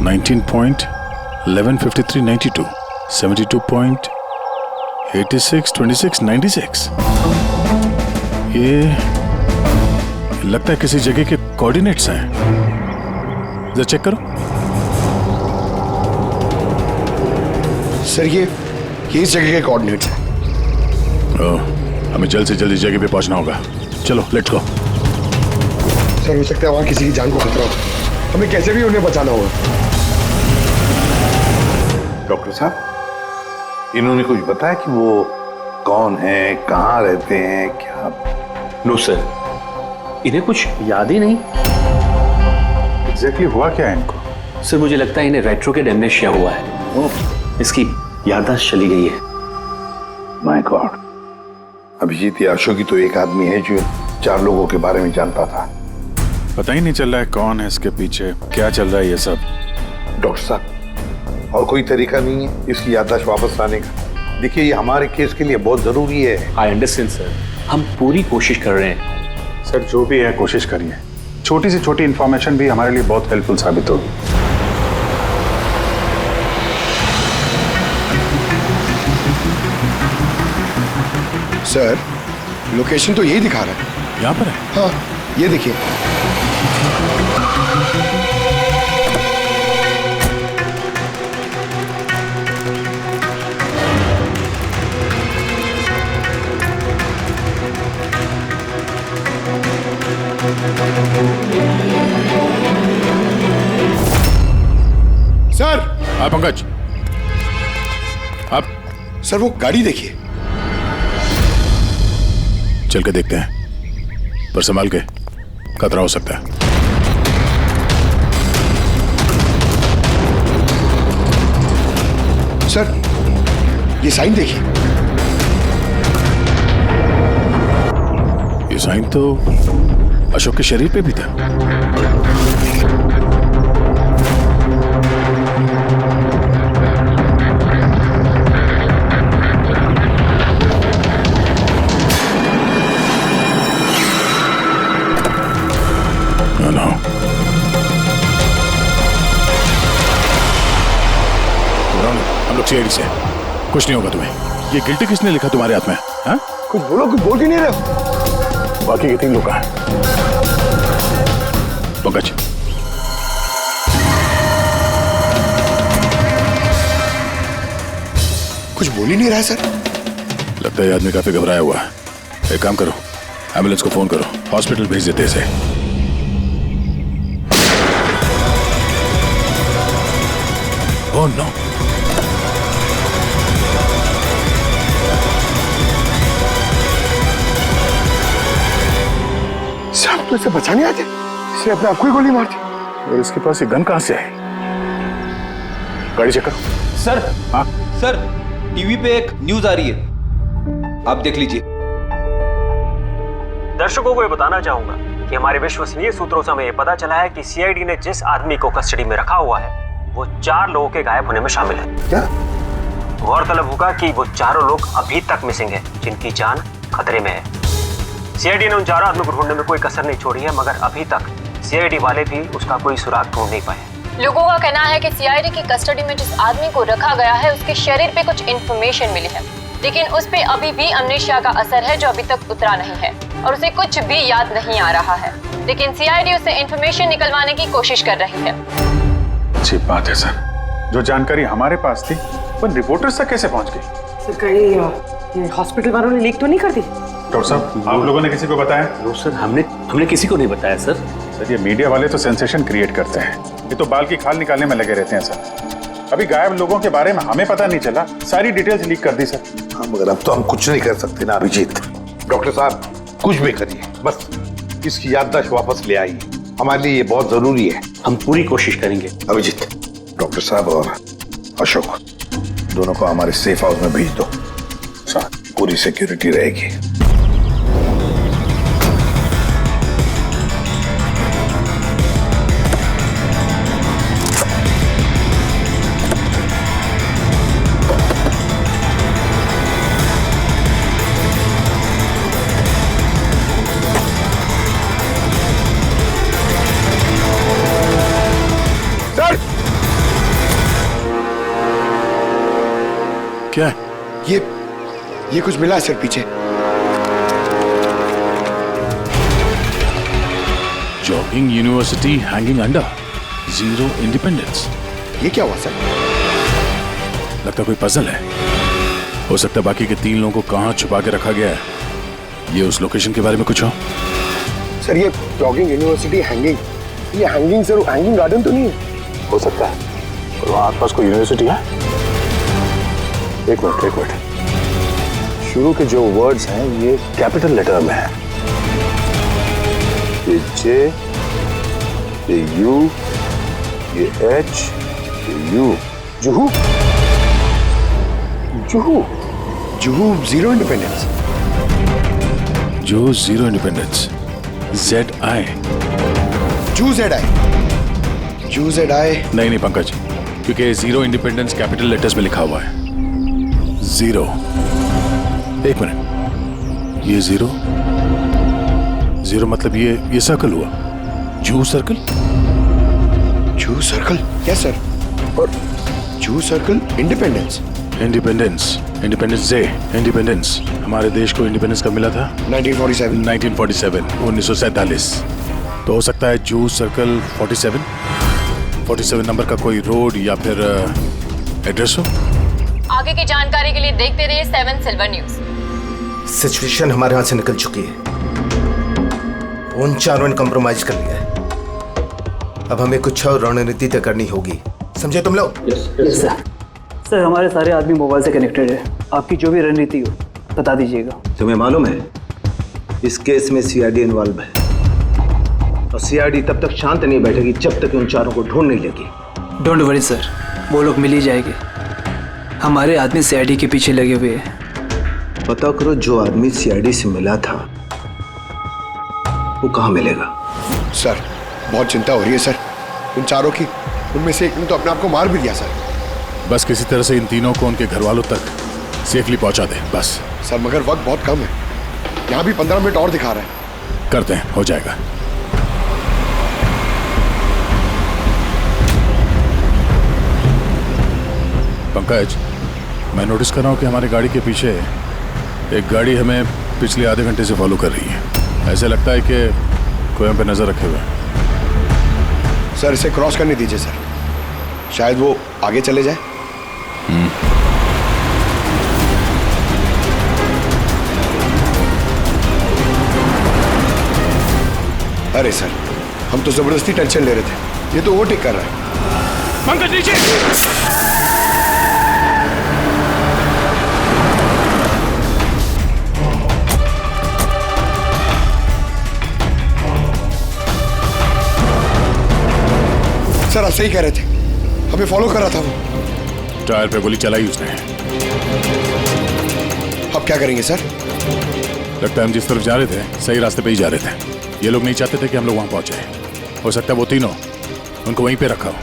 $19.1153.92, 72.862696। ये लगता है किसी जगह के कोऑर्डिनेट्स हैं। जरा चेक करो। सर, ये इस जगह के कोऑर्डिनेट्स हैं। हमें जल्द से जल्द इस जगह पे पहुंचना होगा। चलो, लेट्स गो। सर, हो सकता है वहां किसी की जान को खतरा हो, हमें कैसे भी उन्हें बचाना होगा। डॉक्टर साहब, इन्होंने कुछ बताया कि वो कौन है, कहाँ रहते हैं, क्या? नो सर, इन्हें कुछ याद ही नहीं। एग्जैक्टली हुआ क्या है इनको? सर, मुझे लगता है इन्हें रेट्रोकेड एमनेशिया हुआ है। इसकी याददाश्त चली गई है। My God. अभिजीत या अशोक ही तो एक आदमी है जो 4 लोगों के बारे में जानता था। पता ही नहीं चल रहा है कौन है इसके पीछे, क्या चल रहा है ये सब। डॉक्टर साहब, और कोई तरीका नहीं है इसकी याददाश्त वापस लाने का? देखिए, ये हमारे केस के लिए बहुत जरूरी है। आई अंडरस्टैंड सर, हम पूरी कोशिश कर रहे हैं। सर, जो भी है कोशिश करिए। छोटी से छोटी इंफॉर्मेशन भी हमारे लिए बहुत हेल्पफुल साबित होगी। सर, लोकेशन तो यही दिखा रहा है। यहाँ पर है? हाँ, ये देखिए। हाँ पंकज, आप सर वो गाड़ी देखिए। चल के देखते हैं, पर संभाल के, खतरा हो सकता है। सर ये साइन देखिए। ये साइन तो अशोक के शरीर पे भी था। सीआईडी से कुछ नहीं होगा तुम्हें। ये गिल्टी किसने लिखा तुम्हारे हाथ में? हाँ? कुछ बोलो, कुछ बोल ही नहीं रहे। बाकी के 3 लोग कहाँ हैं? पंकज, कुछ बोल ही नहीं रहा सर। लगता है आदमी काफी घबराया हुआ है। एक काम करो, एम्बुलेंस को फोन करो, हॉस्पिटल भेज देते इसे। ओह नो, तो इसे बचाने आते, इसने अपने आप को ही गोली मार दी। और इसके पास ये गन कहां से आई? गाड़ी चेक करो। सर, हाँ सर, टीवी पे एक न्यूज आ रही है, आप देख लीजिए। दर्शकों को ये बताना चाहूंगा कि हमारे विश्वसनीय सूत्रों से हमें ये पता चला है कि सीआईडी ने जिस आदमी को कस्टडी में रखा हुआ है वो 4 लोगों के गायब होने में शामिल है। क्या? गौरतलब होगा कि वो चारों लोग अभी तक मिसिंग हैं, जिनकी जान खतरे में है। सीआईडी ने उन 4 आदमियों को ढूंढने में कोई कसर नहीं छोड़ी है, मगर अभी तक सीआईडी वाले भी उसका कोई सुराग ढूंढ नहीं पाए। लोगों का कहना है कि सीआईडी की कस्टडी में जिस आदमी को रखा गया है उसके शरीर पे कुछ इन्फॉर्मेशन मिली है, लेकिन उस पे अभी भी अमनेशिया का असर है जो अभी तक उतरा नहीं है और उसे कुछ भी याद नहीं आ रहा है। लेकिन सीआईडी उसे इन्फॉर्मेशन निकलवाने की कोशिश कर रही है। अच्छी बात है सर, जो जानकारी हमारे पास थी वो रिपोर्टर्स तक कैसे पहुंच गई? सर कहीं ये हॉस्पिटल वालों ने लीक तो नहीं कर दी? डॉक्टर साहब, आप लोगों ने किसी को बताया? नो सर, हमने किसी को नहीं बताया सर। सर ये मीडिया वाले तो सेंसेशन क्रिएट करते हैं, ये तो बाल की खाल निकालने में लगे रहते हैं सर। अभी गायब लोगों के बारे में हमें पता नहीं चला, सारी डिटेल्स लीक कर दी सर। हाँ मगर अब तो हम कुछ नहीं कर सकते ना अभिजीत। डॉक्टर साहब कुछ भी करिए, बस इसकी याददाश्त वापस ले आइए, हमारे लिए ये बहुत जरूरी है। हम पूरी कोशिश करेंगे। अभिजीत, डॉक्टर साहब और अशोक दोनों को हमारे सेफ हाउस में भेज दो, पूरी सिक्योरिटी रहेगी। क्या है? ये कुछ मिला है सर पीछे। Jogging university hanging under, 0 independence. ये क्या हुआ सर? लगता कोई पजल है। हो सकता है बाकी के 3 लोगों को कहां छुपा के रखा गया है। ये उस लोकेशन के बारे में कुछ हो? सर ये जॉगिंग यूनिवर्सिटी हैंगिंग, ये हैंगिंग सर हैंगिंग गार्डन तो नहीं है? हो सकता है, और वहां आसपास कोई यूनिवर्सिटी है? एक मिनट, शुरू के जो वर्ड्स हैं ये कैपिटल लेटर में है। ये जे, ये यू, ये एच, ये you. Juhu, Juhu, Juhu 0 independence. Juhu 0 independence, ZI। जू ZI। नहीं पंकज, क्योंकि 0 इंडिपेंडेंस कैपिटल लेटर्स में लिखा हुआ है। 0। एक मिनट, ये 0 मतलब ये सर्कल हुआ, जू सर्कल। जू सर्कल? Yes sir. और जू सर्कल इंडिपेंडेंस डे। इंडिपेंडेंस, हमारे देश को इंडिपेंडेंस कब मिला था? 1947। तो हो सकता है जू सर्कल 47 नंबर का कोई रोड या फिर एड्रेस हो। आगे की जानकारी के लिए देखते रहिए 7 सिल्वर न्यूज। सिचुएशन हमारे हाथ से निकल चुकी है, उन चारों ने कंप्रोमाइज कर लिया है। अब हमें कुछ और रणनीति तय करनी होगी समझे तुम लोग? Yes sir. सर हमारे सारे आदमी मोबाइल से कनेक्टेड है, आपकी जो भी रणनीति हो बता दीजिएगा। तुम्हें मालूम है इस केस में सीआईडी इन्वॉल्व है और सीआईडी तब तक शांत नहीं बैठेगी जब तक उन चारों को ढूंढ नहीं लेगी। डोंट वरी सर, वो लोग मिल ही जाएंगे। हमारे आदमी सीआईडी के पीछे लगे हुए हैं। पता करो जो आदमी सीआईडी से मिला था वो कहाँ मिलेगा। सर बहुत चिंता हो रही है सर उन चारों की। उनमें से एक ने तो अपने आप को मार भी दिया सर। बस किसी तरह से इन तीनों को उनके घर वालों तक सेफली पहुंचा दे बस। सर मगर वक्त बहुत कम है, यहाँ भी 15 मिनट और दिखा रहा है। करते हैं, हो जाएगा। पंकज, मैं नोटिस कर रहा हूँ कि हमारी गाड़ी के पीछे एक गाड़ी हमें पिछले आधे घंटे से फॉलो कर रही है। ऐसे लगता है कि कोई हम पे नजर रखे हुए है। सर इसे क्रॉस करने दीजिए सर, शायद वो आगे चले जाए। अरे सर हम तो जबरदस्ती टेंशन ले रहे थे, ये तो ओवरटेक कर रहा है। पंकज नीचे। सर आप सही कह रहे थे, हमें फॉलो कर रहा था वो। टायर पे गोली चलाई उसने। अब क्या करेंगे सर? लगता है हम जिस तरफ जा रहे थे सही रास्ते पे ही जा रहे थे। ये लोग नहीं चाहते थे कि हम लोग वहां पहुंचे। हो सकता है वो तीनों उनको वहीं पे रखा हो।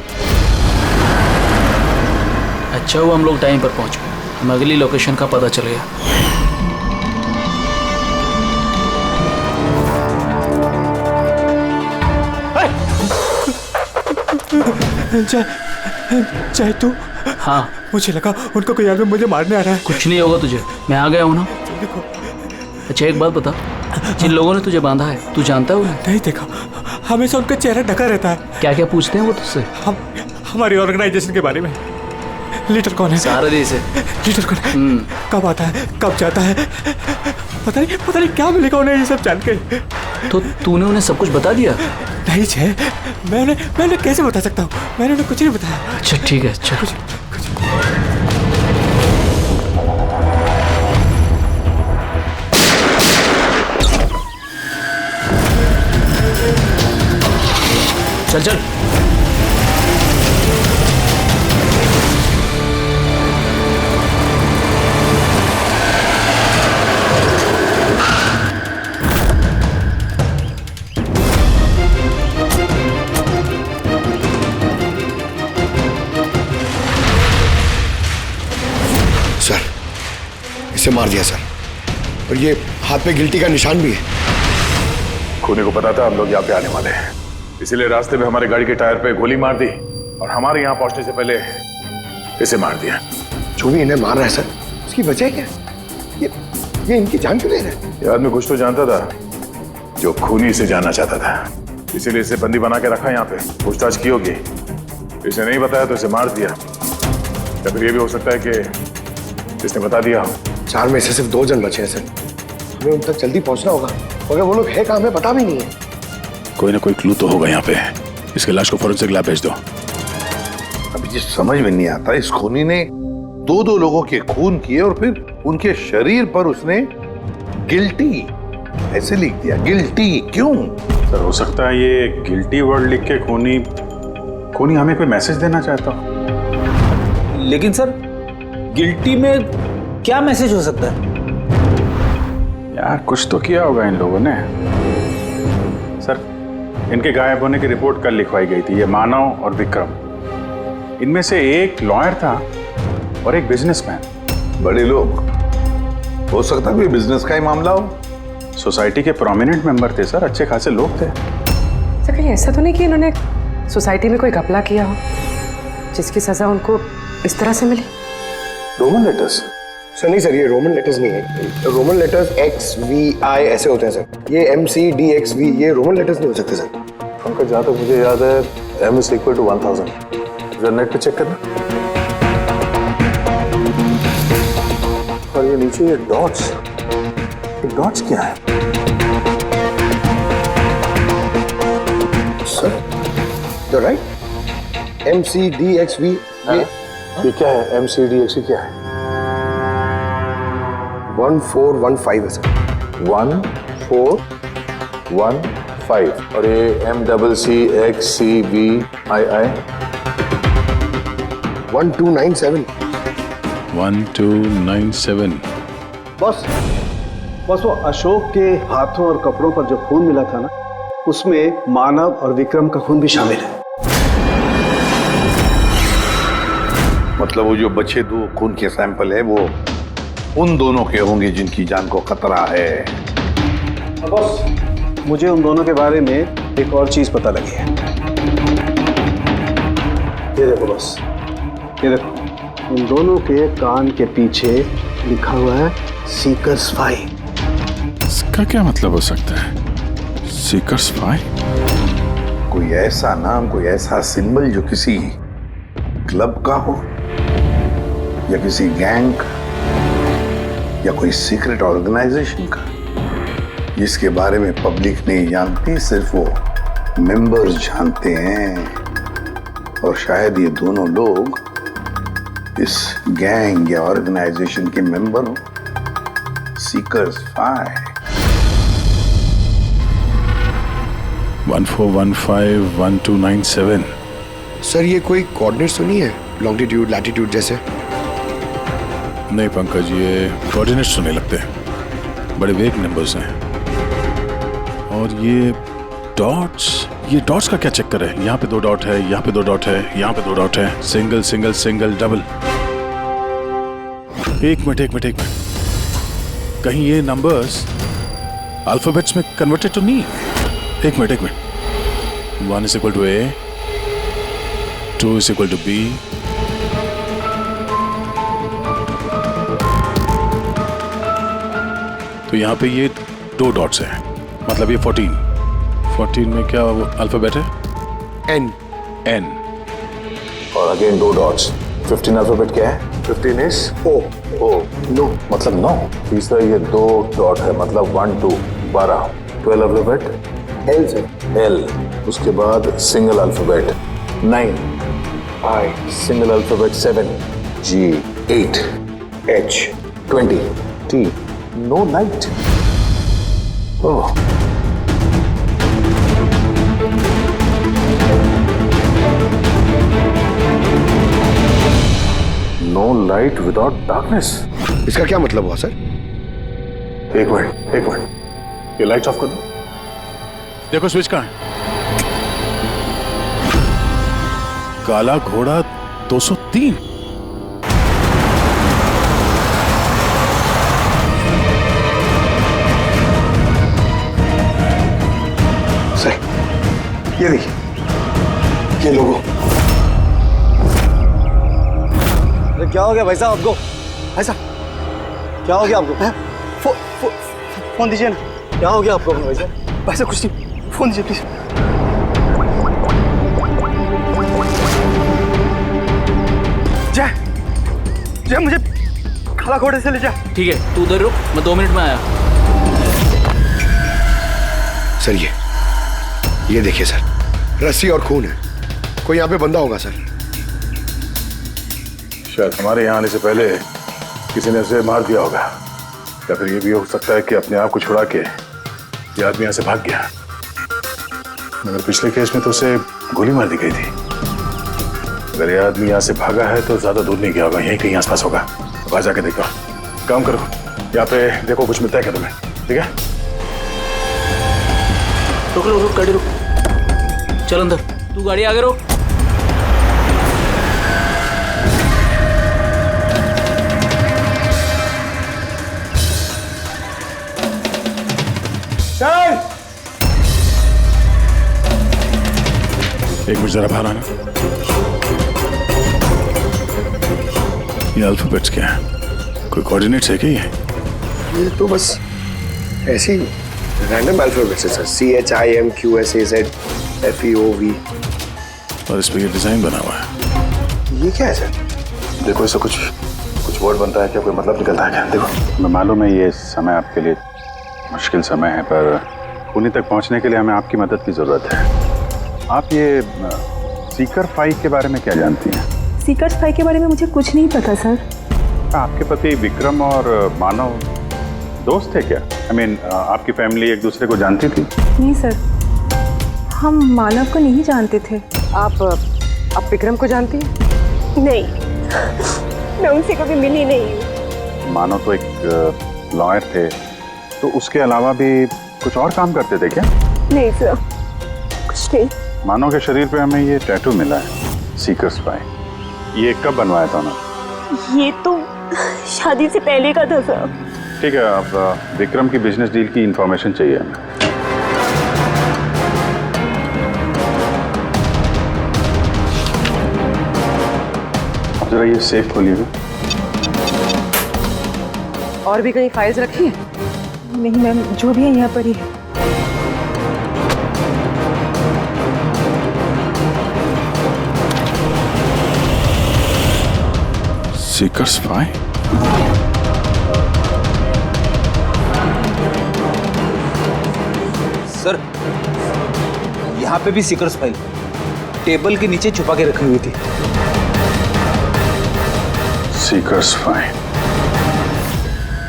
अच्छा हुआ हम लोग टाइम पर पहुंच गए, हमें अगली लोकेशन का पता चल गया। चाहे तू? हाँ मुझे लगा उनको कोई आदमी मुझे मारने आ रहा है। कुछ नहीं होगा तुझे, मैं आ गया हूँ ना। अच्छा एक बात बता, जिन लोगों ने तुझे बांधा है तू जानता है उन्हें? नहीं देखा, हमेशा उनका चेहरा ढका रहता है। क्या क्या पूछते हैं वो तुझसे? हमारी ऑर्गेनाइजेशन के बारे में। लीडर कौन है? सारा देश है। लीडर कौन है? कब आता है, कब जाता है? पता नहीं क्या मिलेगा उन्हें ये सब जान के। तो तूने उन्हें सब कुछ बता दिया? नहीं छे, मैंने कैसे बता सकता हूँ? मैंने उन्हें कुछ नहीं बताया। अच्छा ठीक है, अच्छा चल चल। सर इसे मार दिया सर, और ये हाथ पे गिल्टी का निशान भी है। खूनी को पता था हम लोग यहाँ पे आने वाले हैं, इसीलिए रास्ते में हमारी गाड़ी के टायर पे गोली मार दी और हमारे यहाँ पहुंचने से पहले इसे मार दिया। जो भी इन्हें मार रहा है सर, उसकी वजह क्या? ये इनकी जान क्यों ले रहा है? ये आदमी कुछ तो जानता था जो खूनी इसे जानना चाहता था, इसीलिए इसे बंदी बना के रखा यहाँ पे। पूछताछ की होगी, इसे नहीं बताया तो इसे मार दिया। या फिर ये भी हो सकता है कि इसने बता दिया। 4 में से सिर्फ 2 जन बचे हैं सर, हमें उन तक जल्दी पहुंचना होगा, मगर वो लोग है कहाँ हमें पता भी नहीं है। कोई ना कोई क्लू तो होगा यहाँ पे। इसके लाश को फोरेंसिक लैब भेज दो। अभी ये समझ में नहीं आता, इस खूनी ने 2 लोगों के खून किए और फिर उनके शरीर पर उसने गिल्टी ऐसे लिख दिया। गिल्टी क्यों? सर हो सकता है ये गिल्टी वर्ड लिख के खूनी हमें कोई मैसेज देना चाहता हो। लेकिन सर गिल्टी में क्या मैसेज हो सकता है? यार कुछ तो किया होगा इन लोगों ने। सर इनके गायब होने की रिपोर्ट कल लिखवाई गई थी। ये मानव और विक्रम, इनमें से एक लॉयर था और एक बिजनेसमैन। बड़े लोग, हो सकता है कोई बिजनेस का ही मामला हो। सोसाइटी के प्रोमिनेंट मेंबर थे सर, अच्छे खासे लोग थे। सर कहीं ऐसा तो नहीं कि इन्होंने सोसाइटी में कोई घपला किया हो जिसकी सजा उनको इस तरह से मिली? Roman letters? सर नहीं सर, ये रोमन लेटर्स नहीं है। रोमन लेटर्स XVI ऐसे होते हैं सर, ये MCDXV ये रोमन लेटर्स नहीं हो सकते सर। उनका जहाँ तक मुझे याद है M is equal to 1000। जरा नेट पे चेक करना। और ये नीचे ये डॉट्स क्या है? सर you're right, MCDXV ये क्या है? MCDXV क्या है? 1415 है सर। 1415 और ये MCCXCVII 1297। 1297। बॉस वो अशोक के हाथों और कपड़ों पर जो खून मिला था ना, उसमें मानव और विक्रम का खून भी शामिल है। मतलब वो जो बचे 2 खून के सैंपल है वो उन दोनों के होंगे जिनकी जान को खतरा है। बॉस मुझे उन दोनों के बारे में एक और चीज पता लगी है। ये देखो बॉस, ये देखो, उन दोनों के कान के पीछे लिखा हुआ है सीकर्स 5। इसका क्या मतलब हो सकता है? सीकर्स 5? कोई ऐसा नाम, कोई ऐसा सिंबल जो किसी क्लब का हो या किसी गैंग का या कोई सीक्रेट ऑर्गेनाइजेशन का, जिसके बारे में पब्लिक नहीं जानती, सिर्फ वो मेंबर्स जानते हैं। और शायद ये दोनों लोग इस गैंग या ऑर्गेनाइजेशन के मेंबर हो। सीकर्स 5। 1415-1297। सर ये कोई कोऑर्डिनेट्स तो नहीं है, लॉन्गिट्यूड लैटिट्यूड जैसे? नहीं पंकज, ये कोऑर्डिनेट्स तो नहीं लगते, बड़े वेग नंबर्स हैं। और ये डॉट्स का क्या चक्कर है? यहाँ पे 2 डॉट है, यहाँ पे 2 डॉट है, यहाँ पे 2 डॉट है, सिंगल सिंगल सिंगल डबल। एक मिनट, कहीं ये नंबर्स अल्फाबेट्स में कन्वर्टेड तो नहीं? एक minute. 1 is equal to A, 2 is equal to B, तो यहाँ पे ये 2 डॉट्स हैं, मतलब ये 14 में क्या वो अल्फाबेट है? N। और अगेन 2 डॉट्स। 15 अल्फाबेट क्या है? 15 इज O। नो मतलब 9। तीसरा ये 2 डॉट है, मतलब 1 2 12। 12 अल्फाबेट L से। L। उसके बाद single alphabet 9 I। Single alphabet 7 G। 8 H। 20 T। No night. Oh no light without darkness. इसका क्या मतलब हुआ सर? एक मिनट, ये लाइट ऑफ कर दो। देखो स्विच कहाँ है? काला घोड़ा 203। सर ये देखिए, ये लोगो। अरे क्या हो गया भाई साहब आपको? ऐसा क्या हो गया आपको? फोन दीजिए ना। क्या हो गया आपको भाई साहब? वैसे कुछ नहीं, फोन दीजिए प्लीज। जय मुझे काला घोड़े से ले जा। ठीक है, तू उधर रुक, मैं 2 मिनट में आया। सर ये देखिए सर, रस्सी और खून है। कोई यहाँ पे बंदा होगा सर। शायद हमारे यहाँ आने से पहले किसी ने उसे मार दिया होगा, या फिर ये भी हो सकता है कि अपने आप को छुड़ा के ये आदमी यहाँ से भाग गया। मगर पिछले केस में तो उसे गोली मार दी गई थी। अगर ये आदमी यहाँ से भागा है तो ज्यादा दूर नहीं गया होगा, यहीं कहीं आसपास होगा। वहां जाके देखो। काम करो, यहाँ पे देखो कुछ मिलता है क्या तुम्हें? ठीक है, रुक गाड़ी रुक। चल अंदर, तू गाड़ी आगे रोक। चल। एक मिनट जरा बाहर आना। ये अल्फाबेट्स क्या है? कोई कोऑर्डिनेट्स है क्या ये तो बस ऐसे ही रैंडम अल्फाबेट्स है सर। CHIMQSAZFEOV। और इस पे ये डिजाइन बना हुआ है। ये क्या है सर? देखो इससे कुछ वर्ड बनता है क्या? कोई मतलब निकलता है क्या? देखो। मैं मालूम है ये समय आपके लिए मुश्किल समय है, पर पुणे तक पहुंचने के लिए हमें आपकी मदद की जरूरत है। आप ये सीकर फाइव के बारे में क्या जानती हैं? सीकर फाई के बारे में मुझे कुछ नहीं पता सर। आपके पति विक्रम और मानव दोस्त थे क्या? I mean, आपकी फैमिली एक दूसरे को जानती थी? नहीं सर, हम मानव को नहीं जानते थे। आप विक्रम को जानती हैं? नहीं, मैं उनसे कभी मिली नहीं हूँ। मानव तो एक लॉयर थे, तो उसके अलावा भी कुछ और काम करते थे क्या? नहीं सर, कुछ नहीं। मानव के शरीर पे हमें ये टैटू मिला है, सीकर स्पाई। ये कब बनवाया था उन्होंने? ये तो शादी से पहले का था सर। ठीक है, अब विक्रम की बिजनेस डील की इंफॉर्मेशन चाहिए हमें। अब जरा ये सेफ खोलिएगा। और भी कहीं फाइल्स रखी हैं? नहीं मैम, जो भी है यहाँ पर ही है। सीकर स्पाई? सर, यहाँ पे भी सीकर्स फाइल टेबल के नीचे छुपा के रखी हुई थी। Seekers file?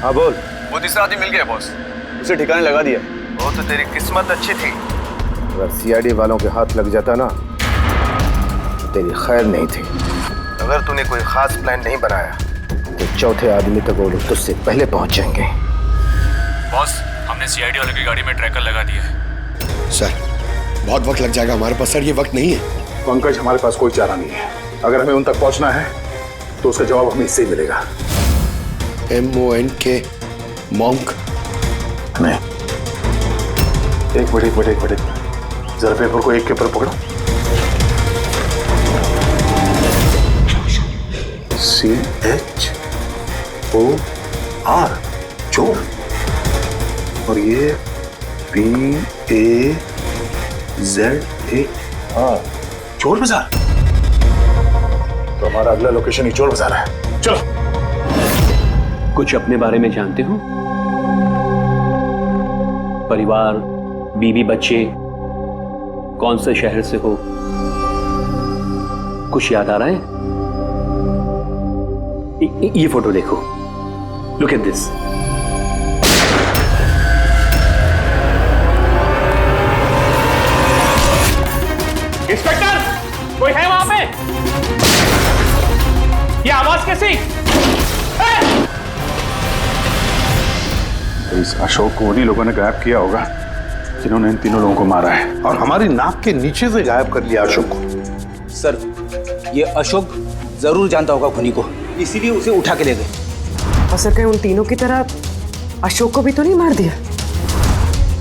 हाँ बोल। वो तीसरा आदमी मिल गया बॉस, उसे ठिकाने लगा दिया। वो तो तेरी किस्मत अच्छी थी, अगर सीआईडी वालों के हाथ लग जाता ना तो तेरी खैर नहीं थी। अगर तूने कोई खास प्लान नहीं बनाया तो चौथे आदमी तक वो लोग तुझसे पहले पहुंच जाएंगे। बॉस, हमने सीआईडी वाले की गाड़ी में ट्रैकर लगा दिया है। सर, बहुत वक्त लग जाएगा हमारे पास। सर, ये वक्त नहीं है। पंकज, हमारे पास कोई चारा नहीं है। अगर हमें उन तक पहुंचना है तो उसका जवाब हमें इससे ही मिलेगा। MONK monk? नहीं, एक मिनट, जरा पेपर को एक के ऊपर पकड़ो। CHOR, चोर। और ये PAZAR, चोर बाजार। तो हमारा अगला लोकेशन ही चोर बाजार है। चलो। कुछ अपने बारे में जानते हो? परिवार, बीवी, बच्चे, कौन से शहर से हो? कुछ याद आ रहा है? ये फोटो देखो, लुक एट दिस। इंस्पेक्टर, कोई है वहां पे? ये आवाज कैसी? इस अशोक को उन्हीं लोगों ने गायब किया होगा जिन्होंने इन तीनों लोगों को मारा है, और हमारी नाक के नीचे से गायब कर लिया अशोक को। सर, ये अशोक जरूर जानता होगा खुनी को, इसीलिए उसे उठा के ले गए। और सर, कहीं उन तीनों की तरह अशोक को भी तो नहीं मार दिया?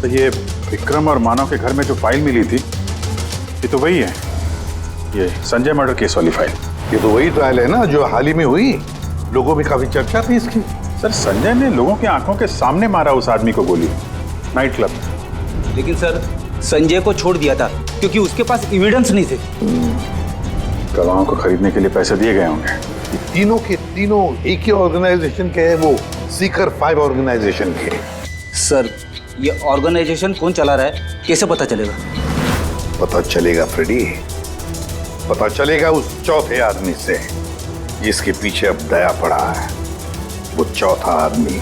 तो ये विक्रम और मानव के घर में जो फाइल मिली थी, ये तो वही है, ये संजय मर्डर केस वाली फाइल। ये तो वही ट्रायल है ना जो हाल ही में हुई। लोगों में काफी चर्चा थी इसकी। सर, संजय ने लोगों की आंखों के सामने मारा उस आदमी को गोली, नाइट क्लब में। लेकिन सर, संजय को छोड़ दिया था क्योंकि उसके पास एविडेंस नहीं थे। गवाहों को खरीदने के लिए पैसे दिए गए होंगे। ये तीनों के तीनों एक ही ऑर्गेनाइजेशन के हैं, वो सीकर 5 ऑर्गेनाइजेशन के। सर, ये ऑर्गेनाइजेशन कौन चला रहा है, कैसे पता चलेगा? पता चलेगा फ्रेडी, पता चलेगा उस चौथे आदमी से जिसके पीछे अब दया पड़ा है। वो चौथा आदमी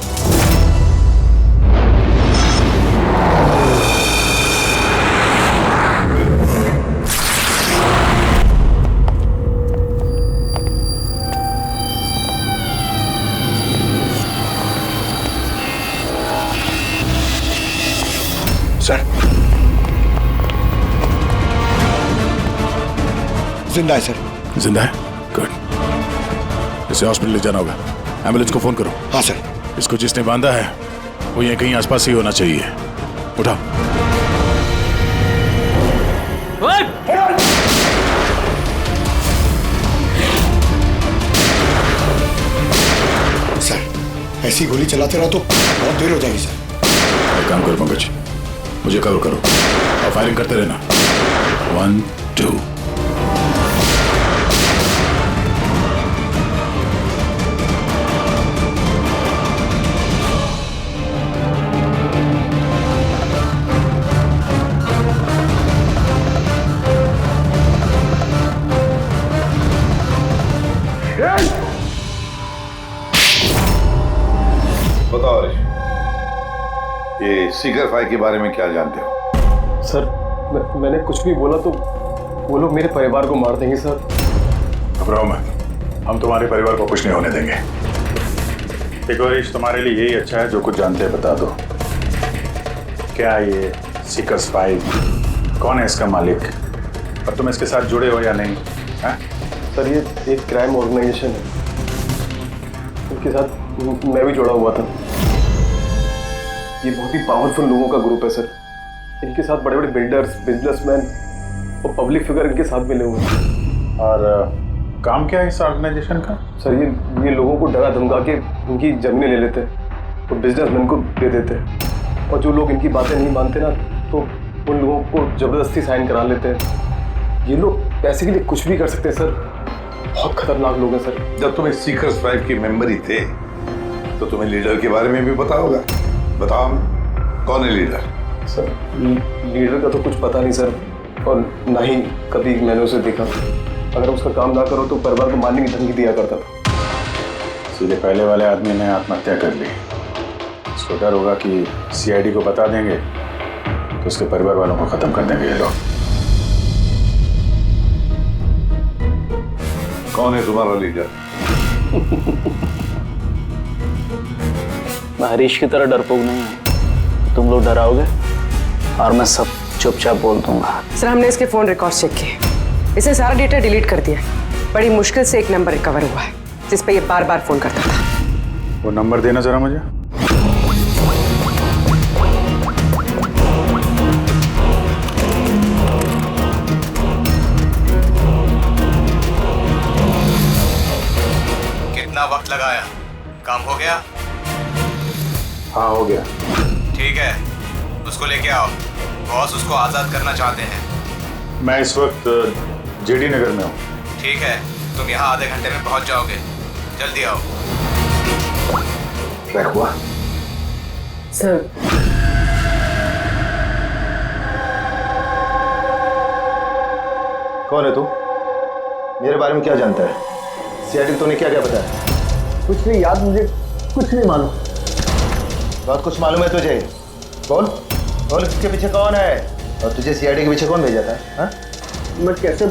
सर, जिंदा है सर। जिंदा है? गुड। इसे हॉस्पिटल ले जाना होगा। एम्बुलेंस को फोन करो। हाँ सर। इसको जिसने बांधा है वो यहीं कहीं आसपास ही होना चाहिए। उठाओ। सर, ऐसी गोली चलाते रहो तो बहुत देर हो जाएगी सर। एक काम करो पंकज, मुझे कवर करो और फायरिंग करते रहना। 1 2। सीकर फाइव के बारे में क्या जानते हो? सर मैंने कुछ भी बोला तो वो लोग मेरे परिवार को मार देंगे सर। घबराओ मत, हम तुम्हारे परिवार को कुछ नहीं होने देंगे। तिकोरिश, तुम्हारे लिए यही अच्छा है, जो कुछ जानते हैं बता दो। क्या ये सीकर्स फाइव, कौन है इसका मालिक, और तुम इसके साथ जुड़े हो या नहीं? है? सर ये एक क्राइम ऑर्गेनाइजेशन है, उनके साथ मैं भी जुड़ा हुआ था। ये बहुत ही पावरफुल लोगों का ग्रुप है सर। इनके साथ बड़े बड़े बिल्डर्स, बिजनेसमैन और पब्लिक फिगर इनके साथ मिले हुए हैं। और काम क्या है इस ऑर्गेनाइजेशन का? सर ये लोगों को डरा धमका के उनकी जमीनें ले लेते हैं तो बिजनेसमैन को दे देते हैं, और जो लोग इनकी बातें नहीं मानते ना तो उन लोगों को जबरदस्ती साइन करा लेते हैं। ये लोग पैसे के लिए कुछ भी कर सकते हैं सर, बहुत खतरनाक लोग हैं सर। जब तुम इस सीकर्स फाइव के मेंबर ही थे तो तुम्हें लीडर के बारे में भी पता होगा। बताओ कौन है लीडर? सर लीडर का तो कुछ पता नहीं सर, और ना ही कभी मैंने उसे देखा। अगर उसका काम ना करो तो परिवार को मारने की धमकी दिया करता था। सीधे पहले वाले आदमी ने आत्महत्या कर ली। इसको डर होगा कि सीआईडी को बता देंगे तो उसके परिवार वालों को खत्म कर देंगे ये लोग। कौन है तुम्हारा लीडर? मैं हरीश की तरह डरपोक नहीं हूँ। तुम लोग डराओगे और मैं सब चुपचाप बोल दूंगा। सर हमने इसके फोन रिकॉर्ड चेक किए, इसने सारा डेटा डिलीट कर दिया। बड़ी मुश्किल से एक नंबर रिकवर हुआ है जिस पे ये बार बार फोन करता था। वो नंबर देना जरा मुझे। कितना वक्त लगाया? काम हो गया? हाँ हो गया। ठीक है, उसको लेके आओ। बॉस उसको आजाद करना चाहते हैं। मैं इस वक्त जेडी नगर में हूँ। ठीक है, तुम यहाँ आधे घंटे में पहुँच जाओगे। जल्दी आओ। क्या हुआ? सर कौन है तू? मेरे बारे में क्या जानता है? सीआईडी तूने क्या क्या बताया? कुछ नहीं याद, मुझे कुछ नहीं मालूम। बहुत कुछ मालूम है तुझे। बोल बोल, इसके पीछे कौन है और तुझे सीआईडी के पीछे कौन भेजा था? हाँ? मैं कैसे,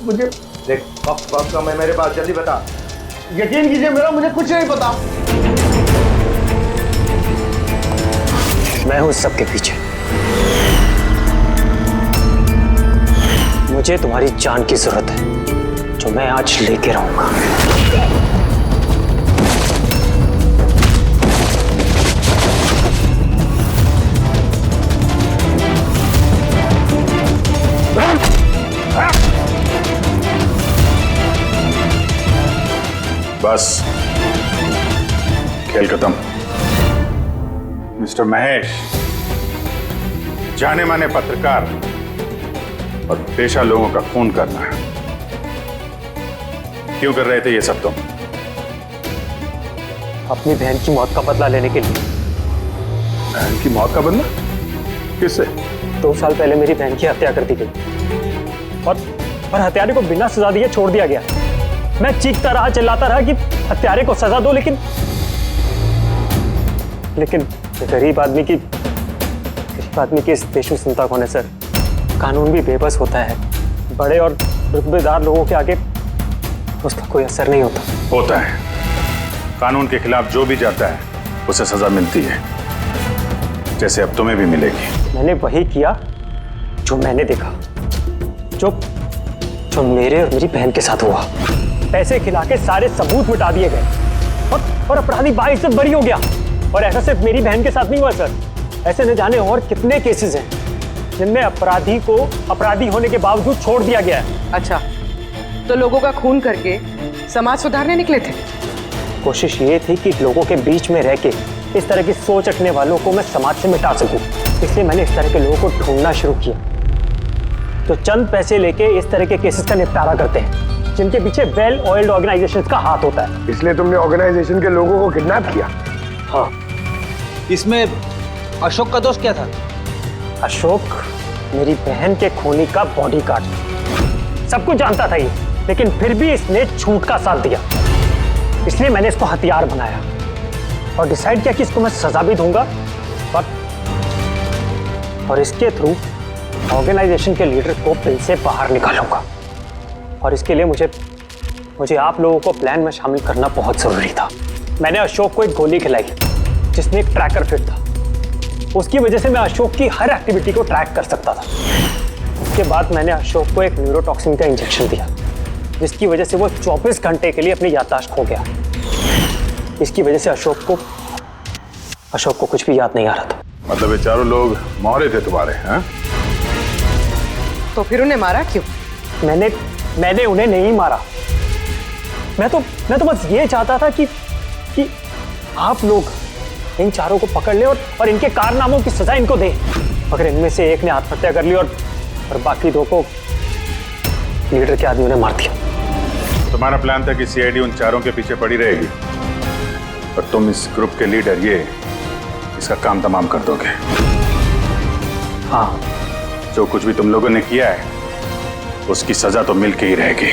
मुझे देख वक्त कम है मेरे पास, जल्दी बता। यकीन कीजिए मेरा मुझे कुछ नहीं पता। मैं हूं सबके पीछे। मुझे तुम्हारी जान की जरूरत है, जो मैं आज लेके रहूंगा। बस खेल खत्म। मिस्टर महेश, जाने माने पत्रकार और पेशा लोगों का खून करना, क्यों कर रहे थे ये सब तुम? अपनी बहन की मौत का बदला लेने के लिए। बहन की मौत का बदला? किससे? 2 साल पहले मेरी बहन की हत्या कर दी गई और हत्यारे को बिना सजा दिए छोड़ दिया गया। मैं चीखता रहा, चिल्लाता रहा कि हत्यारे को सजा दो, लेकिन गरीब आदमी की इस देश में सुनता कौन है सर? कानून भी बेबस होता है। बड़े और रुतबेदार लोगों के आगे उसका कोई असर नहीं होता है। कानून के खिलाफ जो भी जाता है उसे सजा मिलती है, जैसे अब तुम्हें भी मिलेगी। मैंने वही किया जो मैंने देखा, जो मेरे और मेरी बहन के साथ हुआ। पैसे खिला के सारे सबूत मिटा दिए गए और अपराधी बाइज्जत बरी हो गया। और ऐसा सिर्फ मेरी बहन के साथ नहीं हुआ सर, ऐसे न जाने और कितने केसेस हैं जिनमें अपराधी को अपराधी होने के बावजूद छोड़ दिया गया है। अच्छा, तो लोगों का खून करके समाज सुधारने निकले थे? कोशिश ये थी कि लोगों के बीच में रह के इस तरह की सोच रखने वालों को मैं समाज से मिटा सकूं। इसलिए मैंने इस तरह के लोगों को ढूंढना शुरू किया तो चंद पैसे लेके इस तरह के केसेस का निपटारा करते हैं, जिनके पीछे वेल ऑयल्ड ऑर्गेनाइजेशंस का हाथ होता है। इसलिए तुमने ऑर्गेनाइजेशन के लोगों को किडनैप किया? हाँ। इसमें अशोक का दोष क्या था? अशोक मेरी बहन के खूनी का बॉडीगार्ड। सब कुछ जानता था ये, लेकिन फिर भी इसने झूठ का साथ दिया। इसलिए मैंने इसको हथियार बनाया और डिसाइड किया कि इसको मैं सजा भी दूंगा और और इसके थ्रू ऑर्गेनाइजेशन के लीडर को पिल से बाहर निकालूंगा। और इसके लिए मुझे आप लोगों को प्लान में शामिल करना बहुत जरूरी था। मैंने अशोक को एक गोली खिलाई जिसमें एक ट्रैकर फिट था। उसकी वजह से मैं अशोक की हर एक्टिविटी को ट्रैक कर सकता था। उसके बाद मैंने अशोक को एक न्यूरोटॉक्सिन का इंजेक्शन दिया जिसकी वजह से वो 24 घंटे के लिए अपनी याददाश्त खो गया। इसकी वजह से अशोक को कुछ भी याद नहीं आ रहा था। मतलब ये चारों लोग मोहरे थे तुम्हारे, हैं? तो फिर उन्हें मारा क्यों? मैंने उन्हें नहीं मारा। मैं तो बस ये चाहता था कि आप लोग इन चारों को पकड़ ले और इनके कारनामों की सजा इनको दे। मगर इनमें से एक ने आत्महत्या कर ली और बाकी दो को लीडर के आदमियों ने मार दिया। तुम्हारा प्लान था कि सीआईडी उन चारों के पीछे पड़ी रहेगी और तुम इस ग्रुप के लीडर इसका काम तमाम कर दोगे। हाँ, जो कुछ भी तुम लोगों ने किया है उसकी सजा तो मिल के ही रहेगी।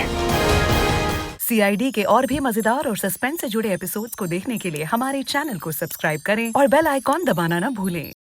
सीआईडी के और भी मजेदार और सस्पेंस से जुड़े एपिसोड्स को देखने के लिए हमारे चैनल को सब्सक्राइब करें और बेल आइकॉन दबाना ना भूलें।